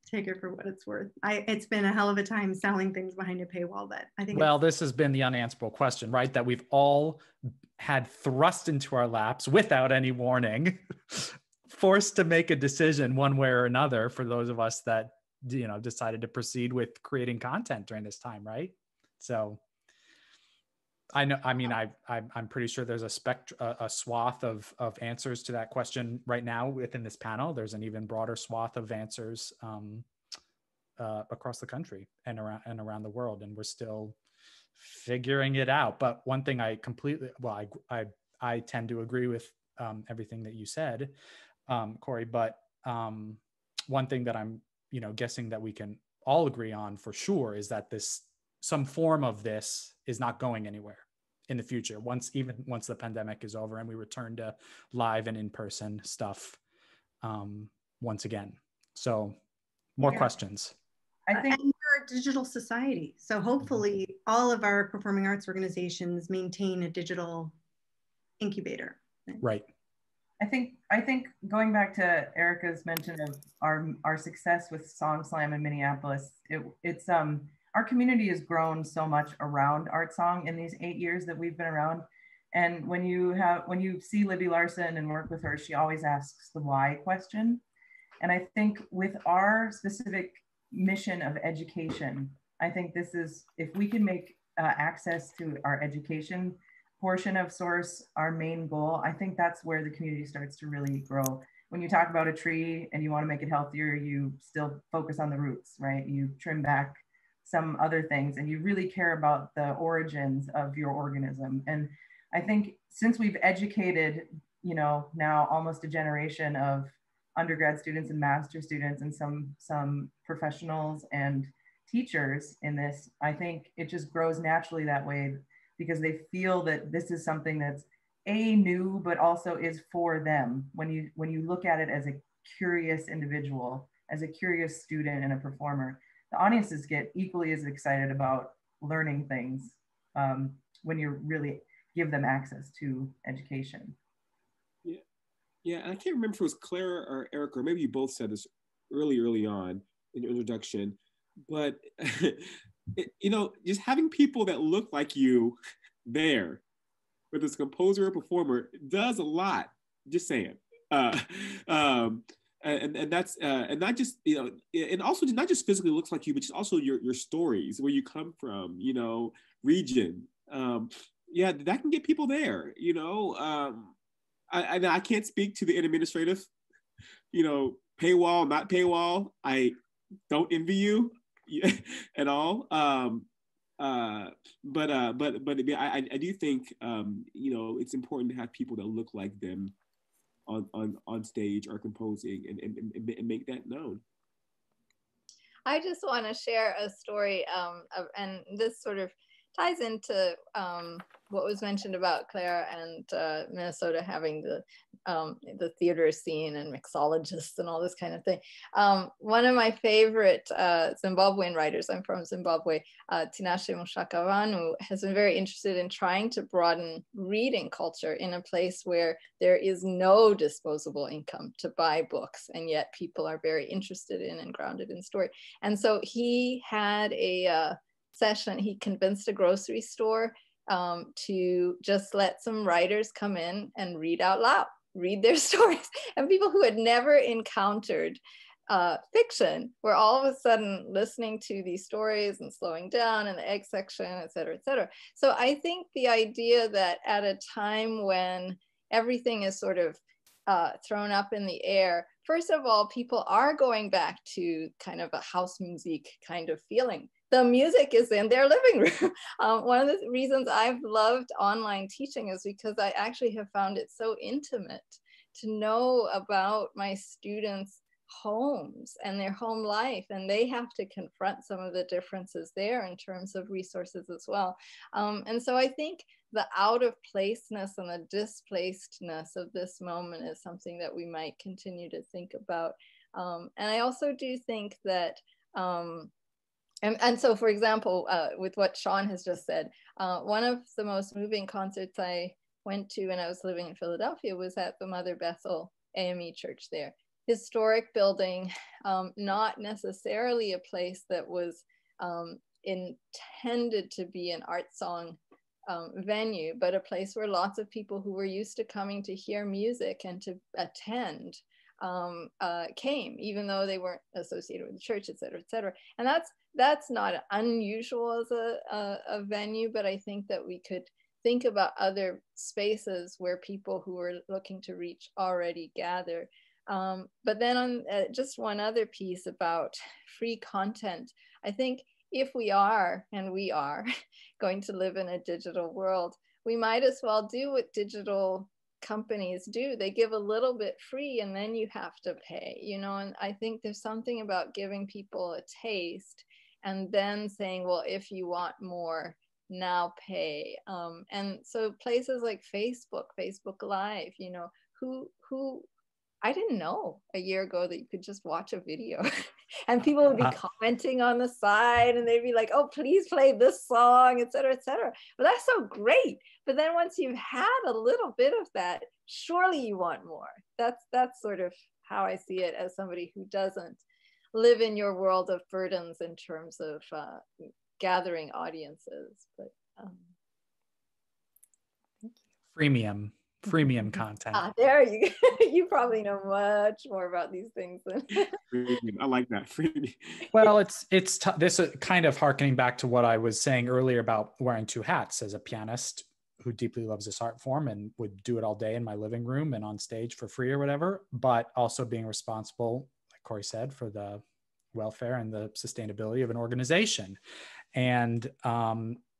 take it for what it's worth. It's been a hell of a time selling things behind a paywall, but I think. Well, this has been the unanswerable question, right? That we've all had thrust into our laps without any warning, forced to make a decision one way or another for those of us that, you know, decided to proceed with creating content during this time, right? So I know, I mean, I'm pretty sure there's a swath of answers to that question right now within this panel. There's an even broader swath of answers across the country and around the world, and we're still figuring it out. But one thing I tend to agree with everything that you said, Khori. But one thing that I'm, you know, guessing that we can all agree on for sure is that some form of this is not going anywhere in the future, once the pandemic is over and we return to live and in-person stuff once again. So more questions. I think we're a digital society, so hopefully all of our performing arts organizations maintain a digital incubator. Right. I think going back to Erika's mention of our success with Song Slam in Minneapolis, it's our community has grown so much around art song in these 8 years that we've been around. And when you see Libby Larson and work with her, she always asks the why question. And I think with our specific mission of education, I think this is, if we can make access to our education portion of Source our main goal, I think that's where the community starts to really grow. When you talk about a tree and you want to make it healthier, you still focus on the roots, right? You trim back some other things and you really care about the origins of your organism. And I think since we've educated, you know, now almost a generation of undergrad students and master students and some professionals and teachers in this, I think it just grows naturally that way, because they feel that this is something that's new, but also is for them. When you look at it as a curious individual, as a curious student and a performer, the audiences get equally as excited about learning things when you really give them access to education. Yeah, and I can't remember if it was Clara or Erika, or maybe you both said this early on in your introduction, but you know, just having people that look like you there, whether it's a composer or performer, does a lot. Just saying. And that's and not just, you know, and also not just physically looks like you, but just also your stories, where you come from, you know, region. Yeah, that can get people there. You know, I can't speak to the administrative, paywall, not paywall. I don't envy you at all. But I do think it's important to have people that look like them on stage or composing and make that known. I just want to share a story, and this sort of ties into what was mentioned about Clara and Minnesota having the theater scene and mixologists and all this kind of thing. One of my favorite Zimbabwean writers, I'm from Zimbabwe, Tinashe Mushakavanu, has been very interested in trying to broaden reading culture in a place where there is no disposable income to buy books, and yet people are very interested in and grounded in story. And so he had a session. He convinced a grocery store to just let some writers come in and read out loud, read their stories. And people who had never encountered fiction were all of a sudden listening to these stories and slowing down in the egg section, et cetera, et cetera. So I think the idea that at a time when everything is sort of thrown up in the air, first of all, people are going back to kind of a house music kind of feeling. The music is in their living room. One of the reasons I've loved online teaching is because I actually have found it so intimate to know about my students' homes and their home life, and they have to confront some of the differences there in terms of resources as well. And so I think the out of placeness and the displacedness of this moment is something that we might continue to think about. And I also do think that and so, for example, with what Shawn has just said, one of the most moving concerts I went to when I was living in Philadelphia was at the Mother Bethel AME Church there. Historic building, not necessarily a place that was intended to be an art song venue, but a place where lots of people who were used to coming to hear music and to attend came, even though they weren't associated with the church, et cetera, et cetera. And that's not unusual as a venue, but I think that we could think about other spaces where people who are looking to reach already gather. But then on just one other piece about free content, I think if we are, and we are, going to live in a digital world, we might as well do what digital companies do. They give a little bit free and then you have to pay, and I think there's something about giving people a taste and then saying, well, if you want more, now pay. And so places like Facebook Live, who I didn't know a year ago that you could just watch a video and people would be commenting on the side and they'd be like, oh, please play this song, et cetera, et cetera. But that's so great. But then once you've had a little bit of that, surely you want more. That's sort of how I see it as somebody who doesn't live in your world of burdens in terms of gathering audiences. But freemium content. There you go. You probably know much more about these things than I like that. Well, it's this kind of harkening back to what I was saying earlier about wearing two hats as a pianist who deeply loves this art form and would do it all day in my living room and on stage for free or whatever, but also being responsible, like Khori said, for the welfare and the sustainability of an organization. And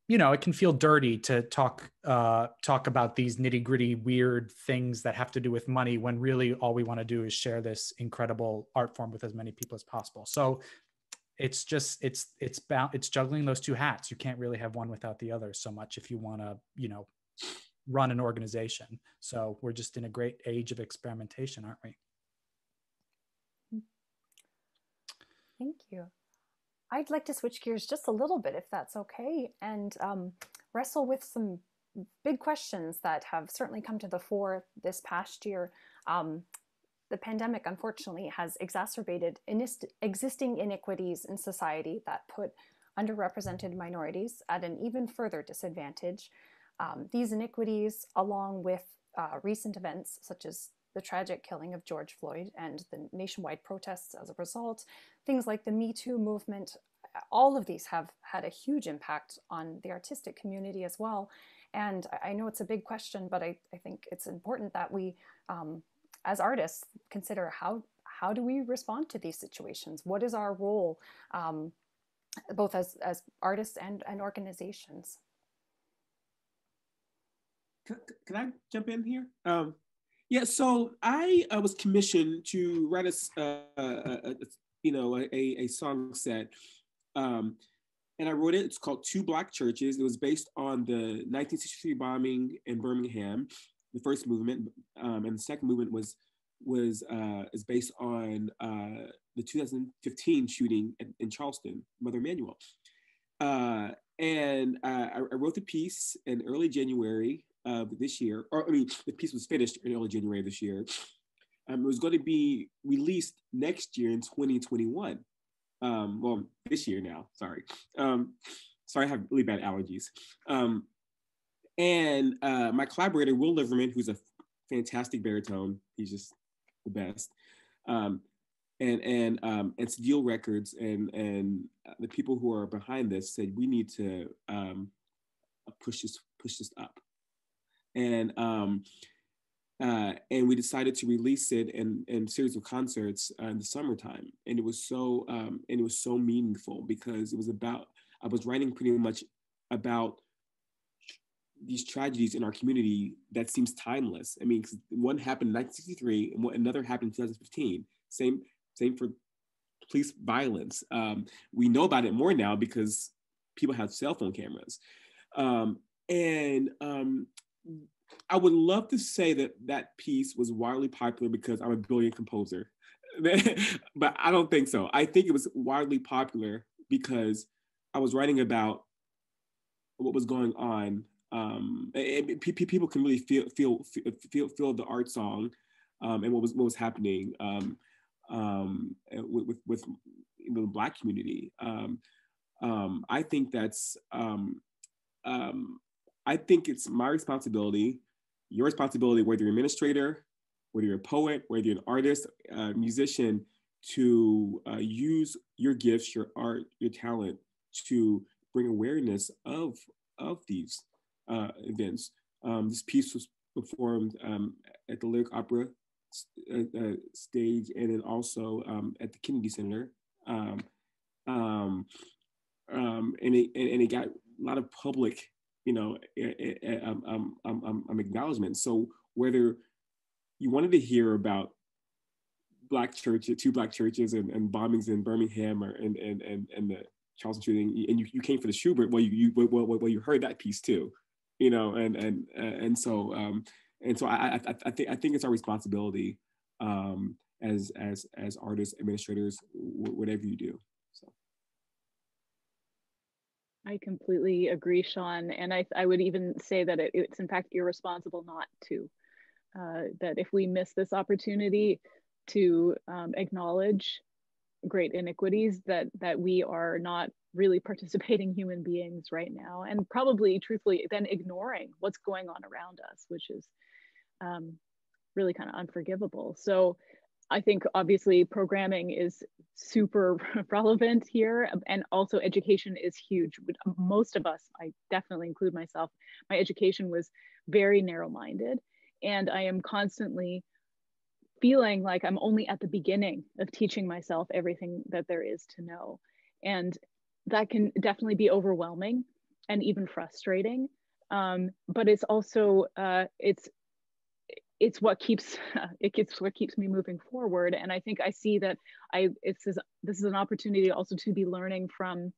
it can feel dirty to talk about these nitty gritty, weird things that have to do with money when really all we want to do is share this incredible art form with as many people as possible. So it's just, it's juggling those two hats. You can't really have one without the other so much if you want to, run an organization. So we're just in a great age of experimentation, aren't we? Thank you. I'd like to switch gears just a little bit, if that's okay, and wrestle with some big questions that have certainly come to the fore this past year. The pandemic, unfortunately, has exacerbated existing inequities in society that put underrepresented minorities at an even further disadvantage. These inequities, along with recent events such as the tragic killing of George Floyd and the nationwide protests as a result, things like the Me Too movement, all of these have had a huge impact on the artistic community as well. And I know it's a big question, but I think it's important that we, as artists, consider how do we respond to these situations? What is our role, both as artists and organizations? Can I jump in here? Yeah, so I was commissioned to write a song set, and I wrote it. It's called Two Black Churches. It was based on the 1963 bombing in Birmingham, the first movement, and the second movement is based on the 2015 shooting in Charleston, Mother Emanuel. And I wrote the piece in early January of this year, the piece was finished in early January of this year. It was going to be released next year in 2021. Well, this year now, sorry. Sorry, I have really bad allergies. And my collaborator, Will Liverman, who's a fantastic baritone, he's just the best. And Cedille Records and the people who are behind this said, we need to push this up. And we decided to release it in a series of concerts in the summertime. And it was so meaningful because I was writing pretty much about these tragedies in our community that seems timeless. I mean, one happened in 1963 and another happened in 2015. Same for police violence. We know about it more now because people have cell phone cameras. I would love to say that piece was widely popular because I'm a brilliant composer, but I don't think so. I think it was widely popular because I was writing about what was going on. People can really feel the art song and what was happening with the Black community. I think that's. I think it's my responsibility, your responsibility, whether you're an administrator, whether you're a poet, whether you're an artist, musician, to use your gifts, your art, your talent to bring awareness of these events. This piece was performed at the Lyric Opera stage and then also at the Kennedy Center. And it got a lot of public acknowledgement. So whether you wanted to hear about two Black churches and bombings in Birmingham and the Charleston shooting, and you came for the Schubert, well you heard that piece too, and so I think it's our responsibility as artists, administrators, whatever you do. I completely agree, Shawn. And I would even say that it's in fact irresponsible not to. That if we miss this opportunity to acknowledge great iniquities, that we are not really participating human beings right now, and probably truthfully then ignoring what's going on around us, which is really kind of unforgivable. So I think obviously programming is super relevant here, and also education is huge. Most of us, I definitely include myself, my education was very narrow-minded, and I am constantly feeling like I'm only at the beginning of teaching myself everything that there is to know. And that can definitely be overwhelming and even frustrating. But it's also, it's what keeps me moving forward. And I think I see that this is an opportunity also to be learning from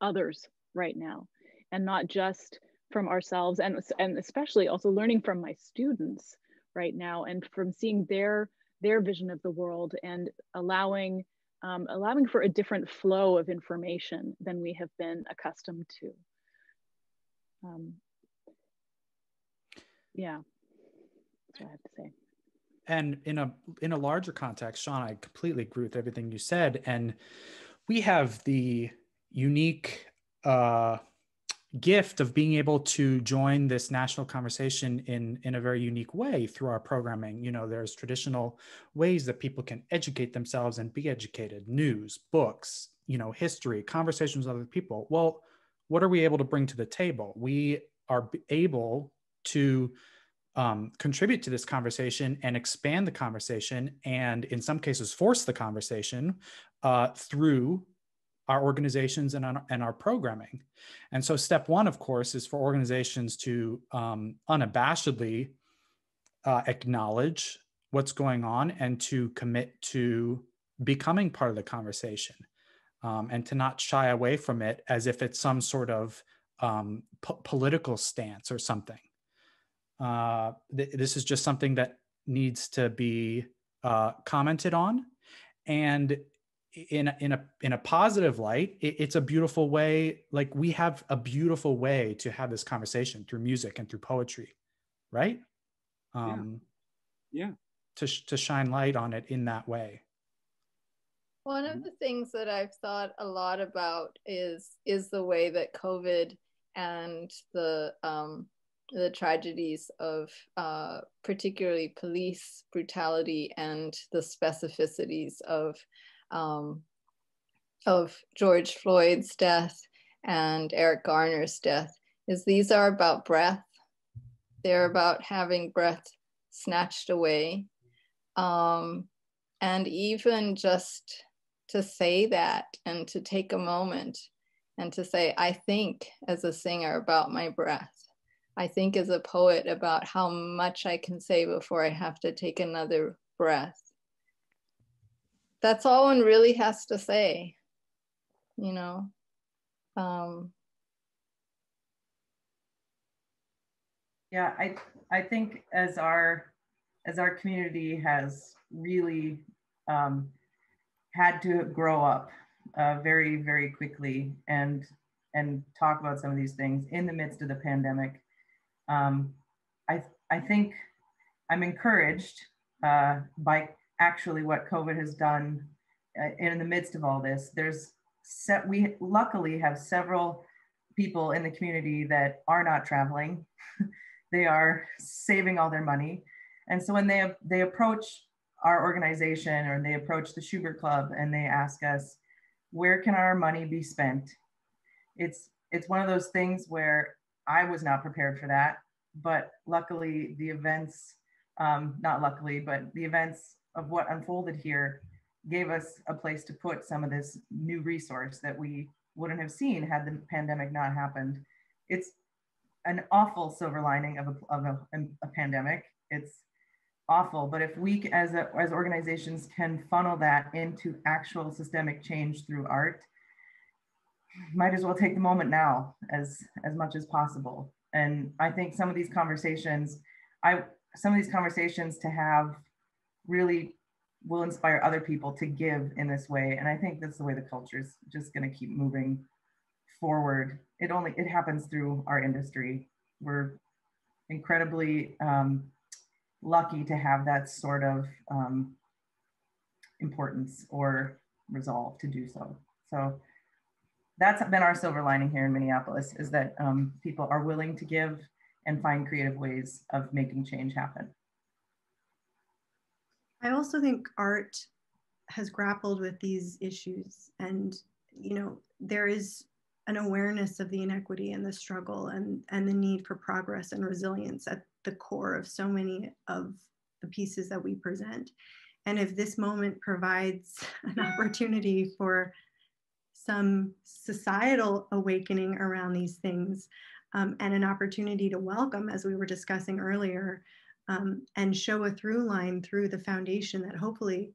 others right now, and not just from ourselves, and especially also learning from my students right now, and from seeing their vision of the world, and allowing for a different flow of information than we have been accustomed to. Yeah. That's what I have to say. And in a larger context, Shawn, I completely agree with everything you said. And we have the unique gift of being able to join this national conversation in a very unique way through our programming. There's traditional ways that people can educate themselves and be educated: news, books, history, conversations with other people. Well, what are we able to bring to the table? We are able to contribute to this conversation and expand the conversation, and in some cases force the conversation through our organizations and our programming. And so step one, of course, is for organizations to unabashedly acknowledge what's going on and to commit to becoming part of the conversation, and to not shy away from it as if it's some sort of political stance or something. This is just something that needs to be commented on, and in a positive light, it's a beautiful way. Like, we have a beautiful way to have this conversation through music and through poetry, right? Yeah. To shine light on it in that way. One of the things that I've thought a lot about is the way that COVID and the tragedies of particularly police brutality and the specificities of George Floyd's death and Eric Garner's death, is these are about breath. They're about having breath snatched away. And even just to say that and to take a moment and to say, I think as a singer about my breath. I think as a poet about how much I can say before I have to take another breath. That's all one really has to say, you know. Yeah, I think as our community has really had to grow up very, very quickly and talk about some of these things in the midst of the pandemic. I think I'm encouraged by actually what COVID has done in the midst of all this. We luckily have several people in the community that are not traveling. They are saving all their money. And so when they approach our organization or they approach the Schubert Club and they ask us, where can our money be spent? It's one of those things where I was not prepared for that, but luckily the events, not luckily, but the events of what unfolded here gave us a place to put some of this new resource that we wouldn't have seen had the pandemic not happened. It's an awful silver lining of a pandemic. It's awful, but if we as organizations can funnel that into actual systemic change through art, might as well take the moment now as much as possible. And I think some of these conversations to have really will inspire other people to give in this way. And I think that's the way the culture is just going to keep moving forward. It happens through our industry. We're incredibly lucky to have that sort of importance or resolve to do so. So that's been our silver lining here in Minneapolis, is that people are willing to give and find creative ways of making change happen. I also think art has grappled with these issues, and there is an awareness of the inequity and the struggle and the need for progress and resilience at the core of so many of the pieces that we present. And if this moment provides an opportunity for some societal awakening around these things, and an opportunity to welcome, as we were discussing earlier, and show a through line through the foundation that hopefully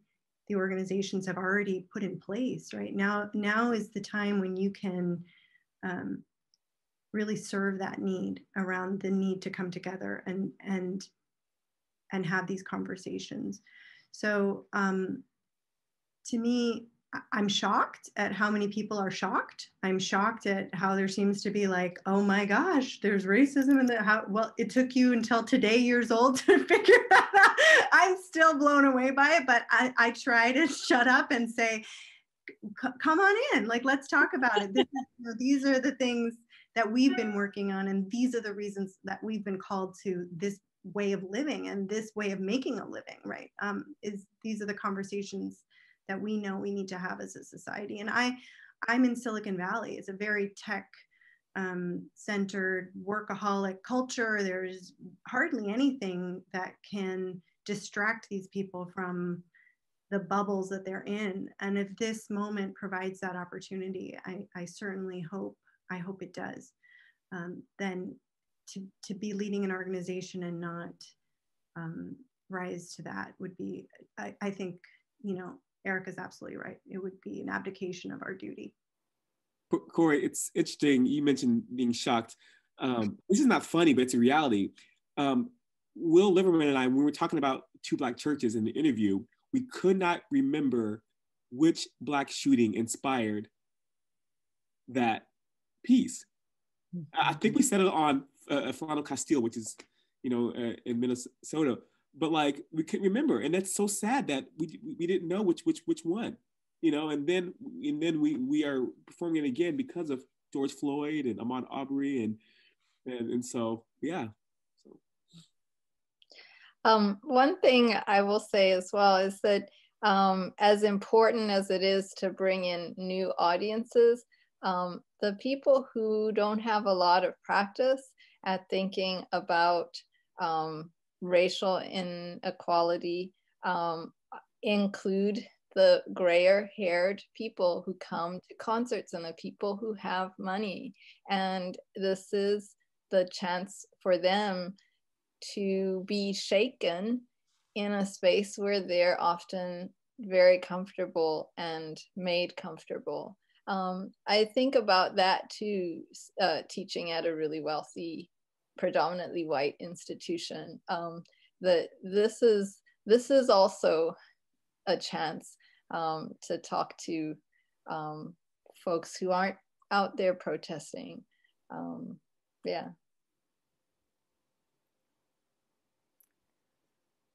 the organizations have already put in place, right? Now is the time when you can really serve that need around the need to come together and have these conversations. So to me, I'm shocked at how many people are shocked. I'm shocked at how there seems to be like, oh my gosh, there's racism in the well, it took you until today years old to figure that out. I'm still blown away by it, but I try to shut up and say, come on in, like, let's talk about it. These are the things that we've been working on, and these are the reasons that we've been called to this way of living and this way of making a living, right? These are the conversations that we know we need to have as a society. And I'm in Silicon Valley. It's a very tech centered workaholic culture. There's hardly anything that can distract these people from the bubbles that they're in. And if this moment provides that opportunity, I certainly hope it does. Then to be leading an organization and not rise to that would be, I think, you know, Erika's absolutely right. It would be an abdication of our duty. Khori, it's interesting. You mentioned being shocked. This is not funny, but it's a reality. Will Liverman and I, when we were talking about two Black churches in the interview, we could not remember which Black shooting inspired that piece. I think we settled on Fulano Castile, which is, you know, in Minnesota. But like we couldn't remember, and that's so sad that we didn't know which one, you know. And then we are performing it again because of George Floyd and Ahmaud Arbery, and so yeah. One thing I will say as well is that as important as it is to bring in new audiences, the people who don't have a lot of practice at thinking about racial inequality include the grayer haired people who come to concerts and the people who have money. And this is the chance for them to be shaken in a space where they're often very comfortable and made comfortable. I think about that too, teaching at a really wealthy, predominantly white institution. That this is also a chance to talk to folks who aren't out there protesting. Yeah.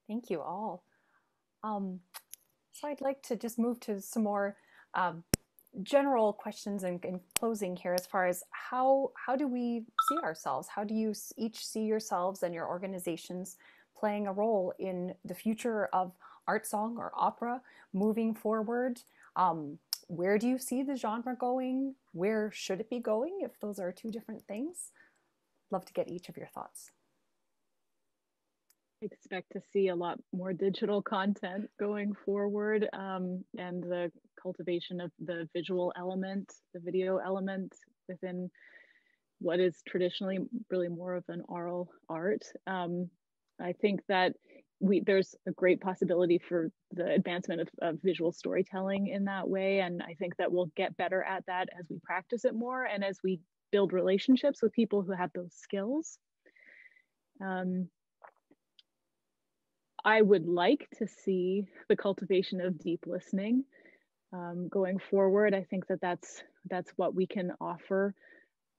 Thank you all. So I'd like to just move to some more general questions in closing here, as far as how do we see ourselves? How do you each see yourselves and your organizations playing a role in the future of art song or opera moving forward? Where do you see the genre going? Where should it be going, if those are two different things? Love to get each of your thoughts. Expect to see a lot more digital content going forward, and the cultivation of the visual element, the video element within what is traditionally really more of an oral art. I think that there's a great possibility for the advancement of visual storytelling in that way, and I think that we'll get better at that as we practice it more and as we build relationships with people who have those skills. I would like to see the cultivation of deep listening going forward. I think that that's what we can offer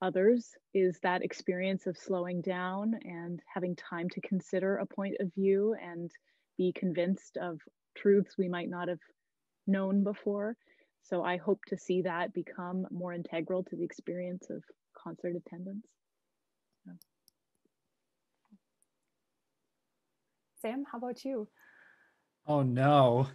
others, is that experience of slowing down and having time to consider a point of view and be convinced of truths we might not have known before. So I hope to see that become more integral to the experience of concert attendance. Sam, how about you? Oh no.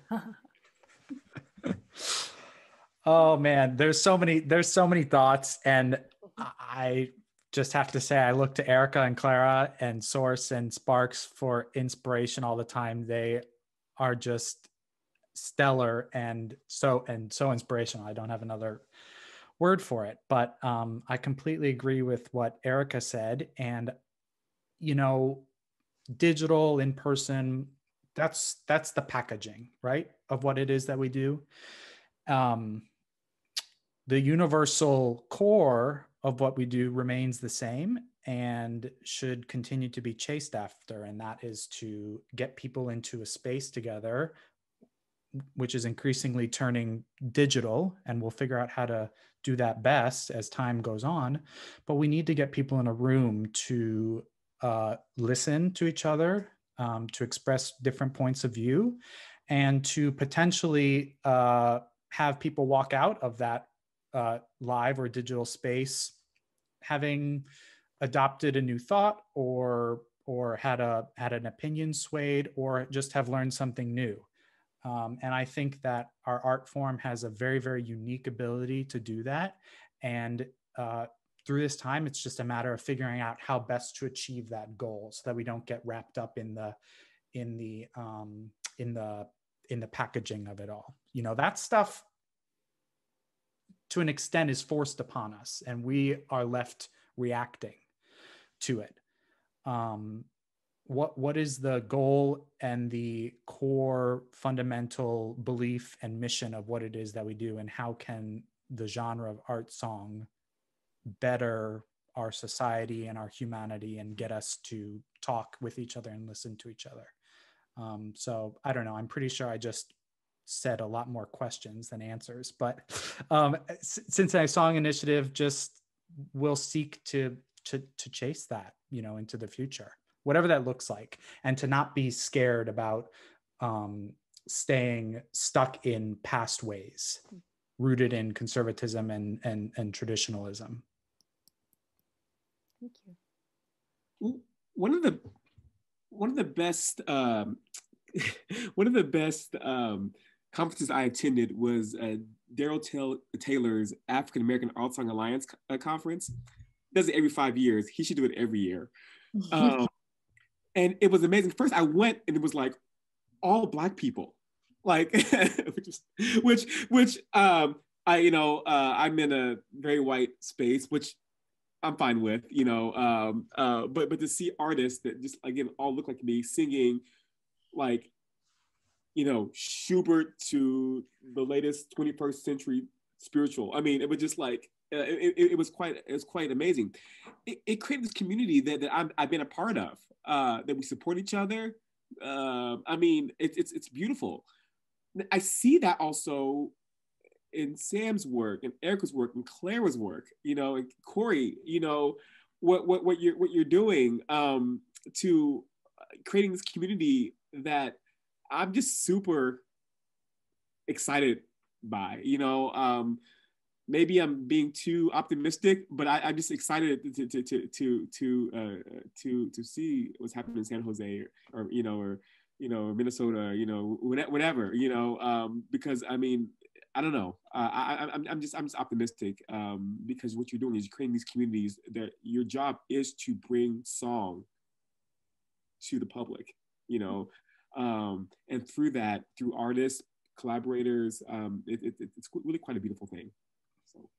Oh man, there's so many thoughts, and I just have to say I look to Erika and Clara and Source and Sparks for inspiration all the time. They are just stellar and so inspirational. I don't have another word for it, but I completely agree with what Erika said. And you know, digital, in person, that's the packaging, right, of what it is that we do. The universal core of what we do remains the same and should continue to be chased after, and that is to get people into a space together, which is increasingly turning digital, and we'll figure out how to do that best as time goes on. But we need to get people in a room to listen to each other, to express different points of view, and to potentially have people walk out of that live or digital space having adopted a new thought, or had an opinion swayed, or just have learned something new. And I think that our art form has a very, very unique ability to do that. And through this time, it's just a matter of figuring out how best to achieve that goal so that we don't get wrapped up in the packaging of it all. You know, that stuff to an extent is forced upon us, and we are left reacting to it. What is the goal and the core fundamental belief and mission of what it is that we do, and how can the genre of art song better our society and our humanity and get us to talk with each other and listen to each other? So I don't know, I'm pretty sure I just said a lot more questions than answers, but Cincinnati Song Initiative just will seek to chase that, you know, into the future, whatever that looks like, and to not be scared about staying stuck in past ways, rooted in conservatism and traditionalism. Thank you. One of the best conferences I attended was Daryl Taylor's African American Art Song Alliance conference. He does it every 5 years. He should do it every year. And it was amazing. First I went and it was like all Black people, like which I'm in a very white space, which I'm fine with, you know, but to see artists that just, again, all look like me singing, like, you know, Schubert to the latest 21st century spiritual. I mean, it was just like, it was quite amazing. It created this community that I've been a part of, that we support each other. I mean, it's beautiful. I see that also in Sam's work, and Erika's work, and Clara's work, you know, and Khori, you know, what you're doing to creating this community that I'm just super excited by, you know. Maybe I'm being too optimistic, but I'm just excited to see what's happening in San Jose or Minnesota, you know, whatever, you know, because I mean, I don't know. I'm just optimistic because what you're doing is you're creating these communities that your job is to bring song to the public, you know, and through that, through artists, collaborators, it's really quite a beautiful thing. So.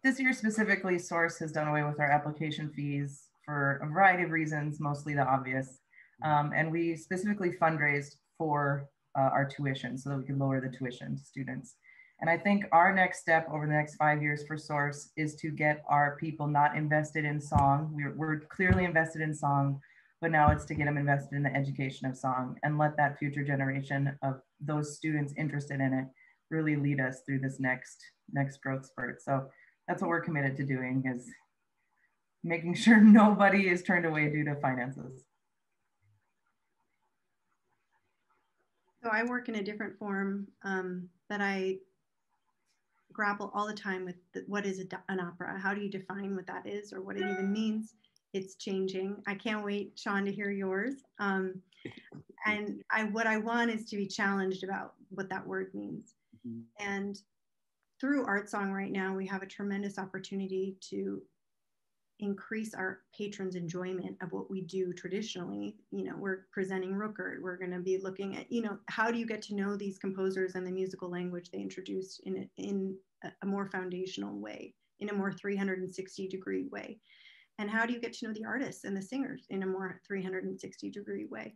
This year specifically, Source has done away with our application fees for a variety of reasons, mostly the obvious, and we specifically fundraised for our tuition so that we can lower the tuition to students. And I think our next step over the next 5 years for Source is to get our people not invested in song. We're clearly invested in song, but now it's to get them invested in the education of song and let that future generation of those students interested in it really lead us through this next growth spurt. So that's what we're committed to doing, is making sure nobody is turned away due to finances. So I work in a different form that I grapple all the time with what is an opera? How do you define what that is or what it even means? It's changing. I can't wait, Shawn, to hear yours. And what I want is to be challenged about what that word means. Mm-hmm. And through Art Song right now, we have a tremendous opportunity to increase our patrons' enjoyment of what we do traditionally. You know, we're presenting Rückert. We're going to be looking at, you know, how do you get to know these composers and the musical language they introduced in a more foundational way, in a more 360-degree way? And how do you get to know the artists and the singers in a more 360-degree way?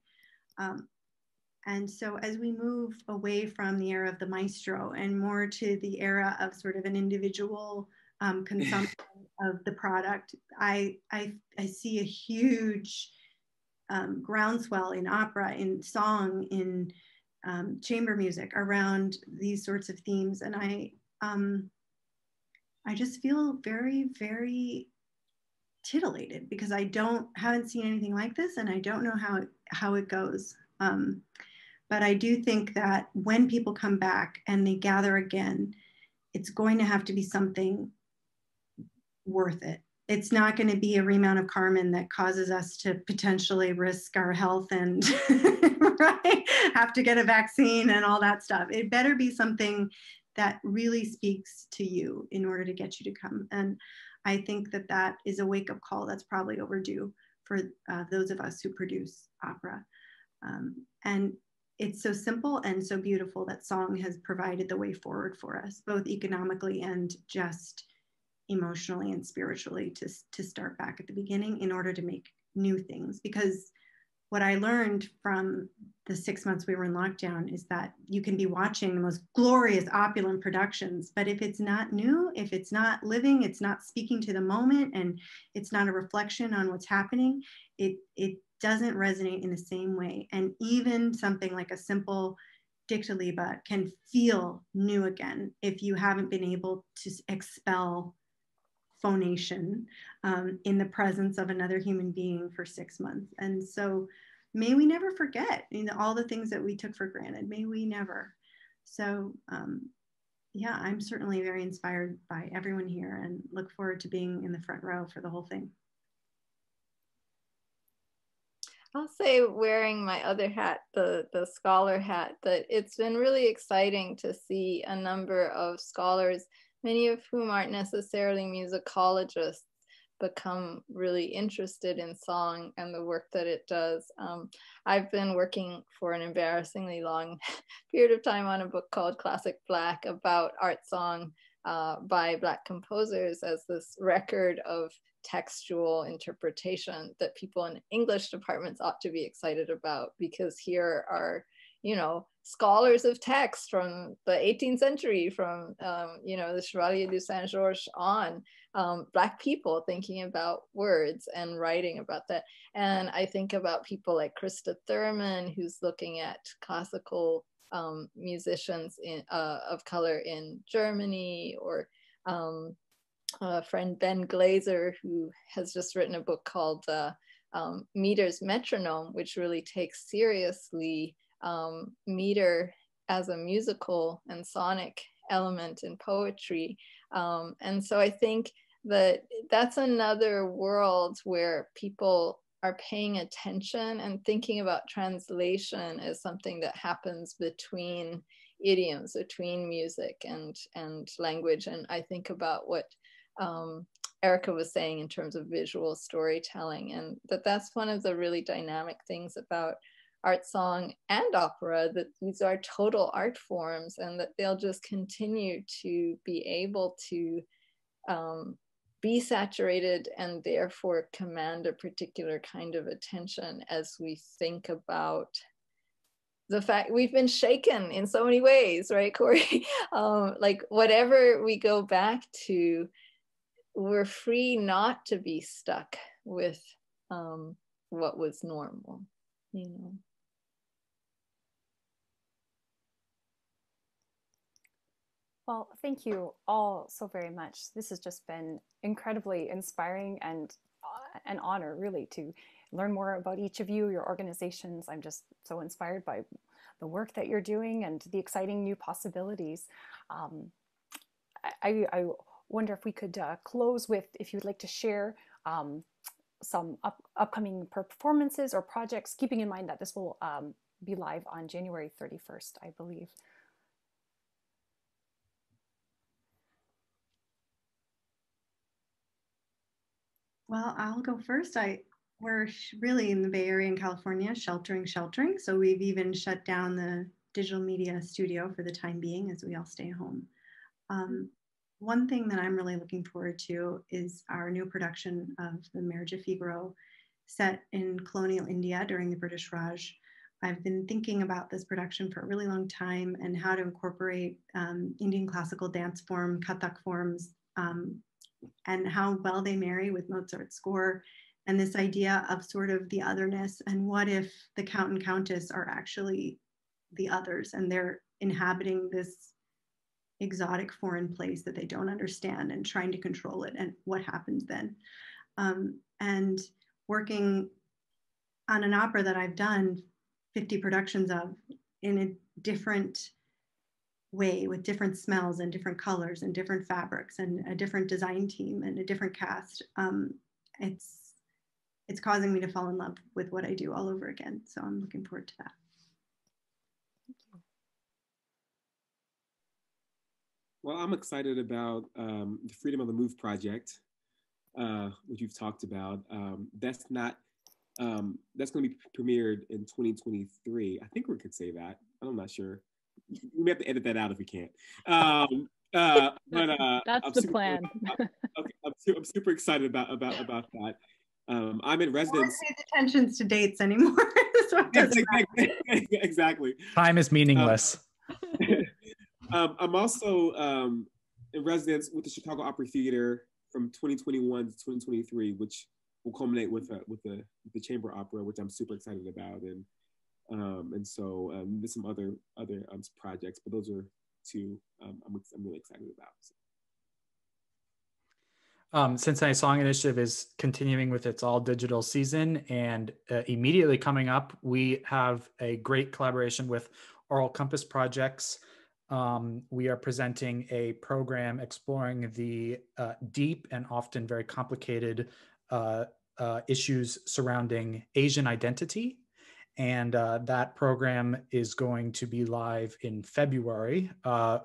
And so as we move away from the era of the maestro and more to the era of sort of an individual consumption of the product, I see a huge groundswell in opera, in song, in chamber music around these sorts of themes. And I just feel very, very titillated because I haven't seen anything like this, and I don't know how it goes. But I do think that when people come back and they gather again, it's going to have to be something worth it. It's not going to be a remount of Carmen that causes us to potentially risk our health and right, have to get a vaccine and all that stuff. It better be something that really speaks to you in order to get you to come. And I think that that is a wake-up call that's probably overdue for those of us who produce opera. And it's so simple and so beautiful that song has provided the way forward for us, both economically and just emotionally and spiritually, to start back at the beginning in order to make new things. Because what I learned from the 6 months we were in lockdown is that you can be watching the most glorious, opulent productions, but if it's not new, if it's not living, it's not speaking to the moment, and it's not a reflection on what's happening, it doesn't resonate in the same way. And even something like a simple Dichterliebe can feel new again if you haven't been able to expel phonation in the presence of another human being for 6 months. And so may we never forget, all the things that we took for granted, may we never. So yeah, I'm certainly very inspired by everyone here and look forward to being in the front row for the whole thing. I'll say, wearing my other hat, the scholar hat, that it's been really exciting to see a number of scholars, many of whom aren't necessarily musicologists, become really interested in song and the work that it does. I've been working for an embarrassingly long period of time on a book called Classic Black about art song by Black composers as this record of textual interpretation that people in English departments ought to be excited about, because here are, scholars of text from the 18th century, from, the Chevalier de Saint Georges on, Black people thinking about words and writing about that. And I think about people like Krista Thurman, who's looking at classical musicians of color in Germany, or friend Ben Glazer, who has just written a book called Meter's Metronome, which really takes seriously meter as a musical and sonic element in poetry. And so I think that that's another world where people are paying attention and thinking about translation as something that happens between idioms, between music and language. And I think about what Erika was saying in terms of visual storytelling, and that's one of the really dynamic things about art song and opera, that these are total art forms, and that they'll just continue to be able to be saturated and therefore command a particular kind of attention as we think about the fact we've been shaken in so many ways, right, Khori? Like whatever we go back to, we're free not to be stuck with what was normal, Well, thank you all so very much. This has just been incredibly inspiring and an honor, really, to learn more about each of you, your organizations. I'm just so inspired by the work that you're doing and the exciting new possibilities. I wonder if we could close with, if you'd like to share some upcoming performances or projects, keeping in mind that this will be live on January 31st, I believe. Well, I'll go first. We're really in the Bay Area in California, sheltering. So we've even shut down the digital media studio for the time being as we all stay home. One thing that I'm really looking forward to is our new production of the Marriage of Figaro, set in colonial India during the British Raj. I've been thinking about this production for a really long time and how to incorporate Indian classical dance form, Kathak forms, and how well they marry with Mozart's score, and this idea of sort of the otherness, and what if the Count and Countess are actually the others and they're inhabiting this exotic foreign place that they don't understand and trying to control it, and what happens then. And working on an opera that I've done 50 productions of in a different way, with different smells and different colors and different fabrics and a different design team and a different cast. It's causing me to fall in love with what I do all over again. So I'm looking forward to that. Thank you. Well, I'm excited about the Freedom of the Move project, which you've talked about. That's not that's going to be premiered in 2023. I think we could say that. I'm not sure. We may have to edit that out if we can't. That's the plan. I'm super excited about that. I'm in residence. No one pays attention to dates anymore. Exactly. Time is meaningless. I'm also in residence with the Chicago Opera Theater from 2021 to 2023, which will culminate with the chamber opera, which I'm super excited about, and so there's some other projects, but those are two I'm really excited about. Cincinnati Song Initiative is continuing with its all digital season, and immediately coming up, we have a great collaboration with Oral Compass Projects. We are presenting a program exploring the deep and often very complicated issues surrounding Asian identity. And that program is going to be live in February,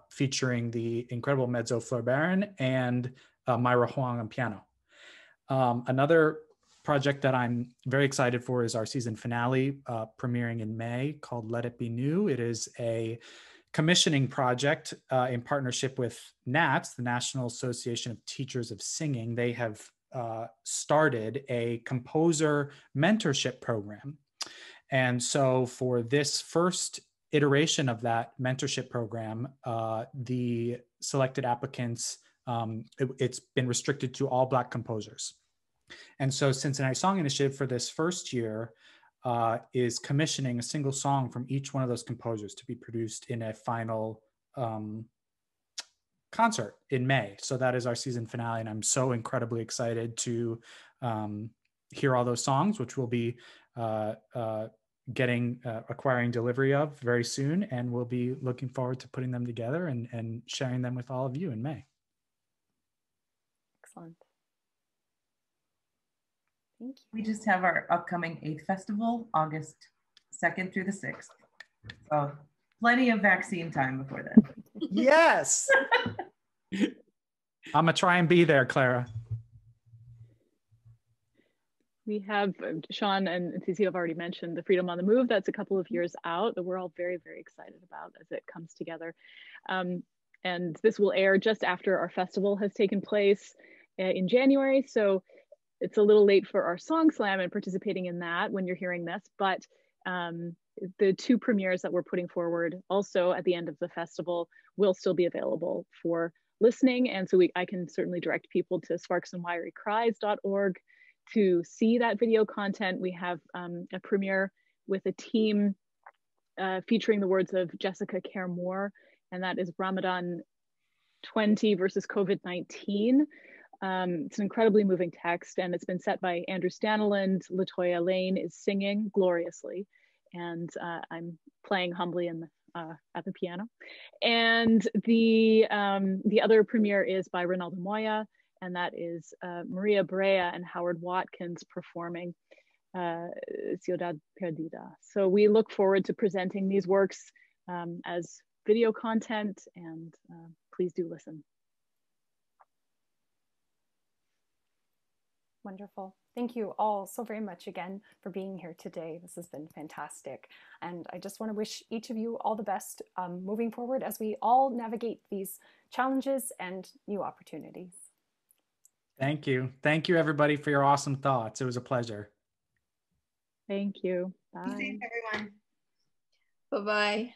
featuring the incredible mezzo Baron and Myra Huang on piano. Another project that I'm very excited for is our season finale, premiering in May, called Let It Be New. It is a commissioning project in partnership with NATS, the National Association of Teachers of Singing. They have started a composer mentorship program. And so for this first iteration of that mentorship program, the selected applicants, it's been restricted to all Black composers. And so Cincinnati Song Initiative for this first year is commissioning a single song from each one of those composers to be produced in a final concert in May. So that is our season finale, and I'm so incredibly excited to hear all those songs, which we'll be acquiring delivery of very soon, and we'll be looking forward to putting them together and sharing them with all of you in May. Excellent. Thank you. We just have our upcoming 8th festival, August 2nd through the 6th. So plenty of vaccine time before then. Yes. I'm gonna try and be there, Clara. We have, Shawn and Tsitsi have already mentioned the Freedom on the Move. That's a couple of years out that we're all very, very excited about as it comes together. And this will air just after our festival has taken place in January. So it's a little late for our Song Slam and participating in that when you're hearing this, but the two premieres that we're putting forward also at the end of the festival will still be available for listening. And so I can certainly direct people to sparksandwirycries.org to see that video content. We have a premiere with a team featuring the words of Jessica Care Moore, and that is Ramadan 20 versus COVID-19. It's an incredibly moving text, and it's been set by Andrew Staniland. Latoya Lane is singing gloriously, and I'm playing humbly at the piano. And the other premiere is by Ronaldo Moya, and that is Maria Brea and Howard Watkins performing Ciudad Perdida. So we look forward to presenting these works as video content, and please do listen. Wonderful. Thank you all so very much again for being here today. This has been fantastic. And I just want to wish each of you all the best moving forward as we all navigate these challenges and new opportunities. Thank you. Thank you, everybody, for your awesome thoughts. It was a pleasure. Thank you. Bye. Be safe, everyone. Bye-bye.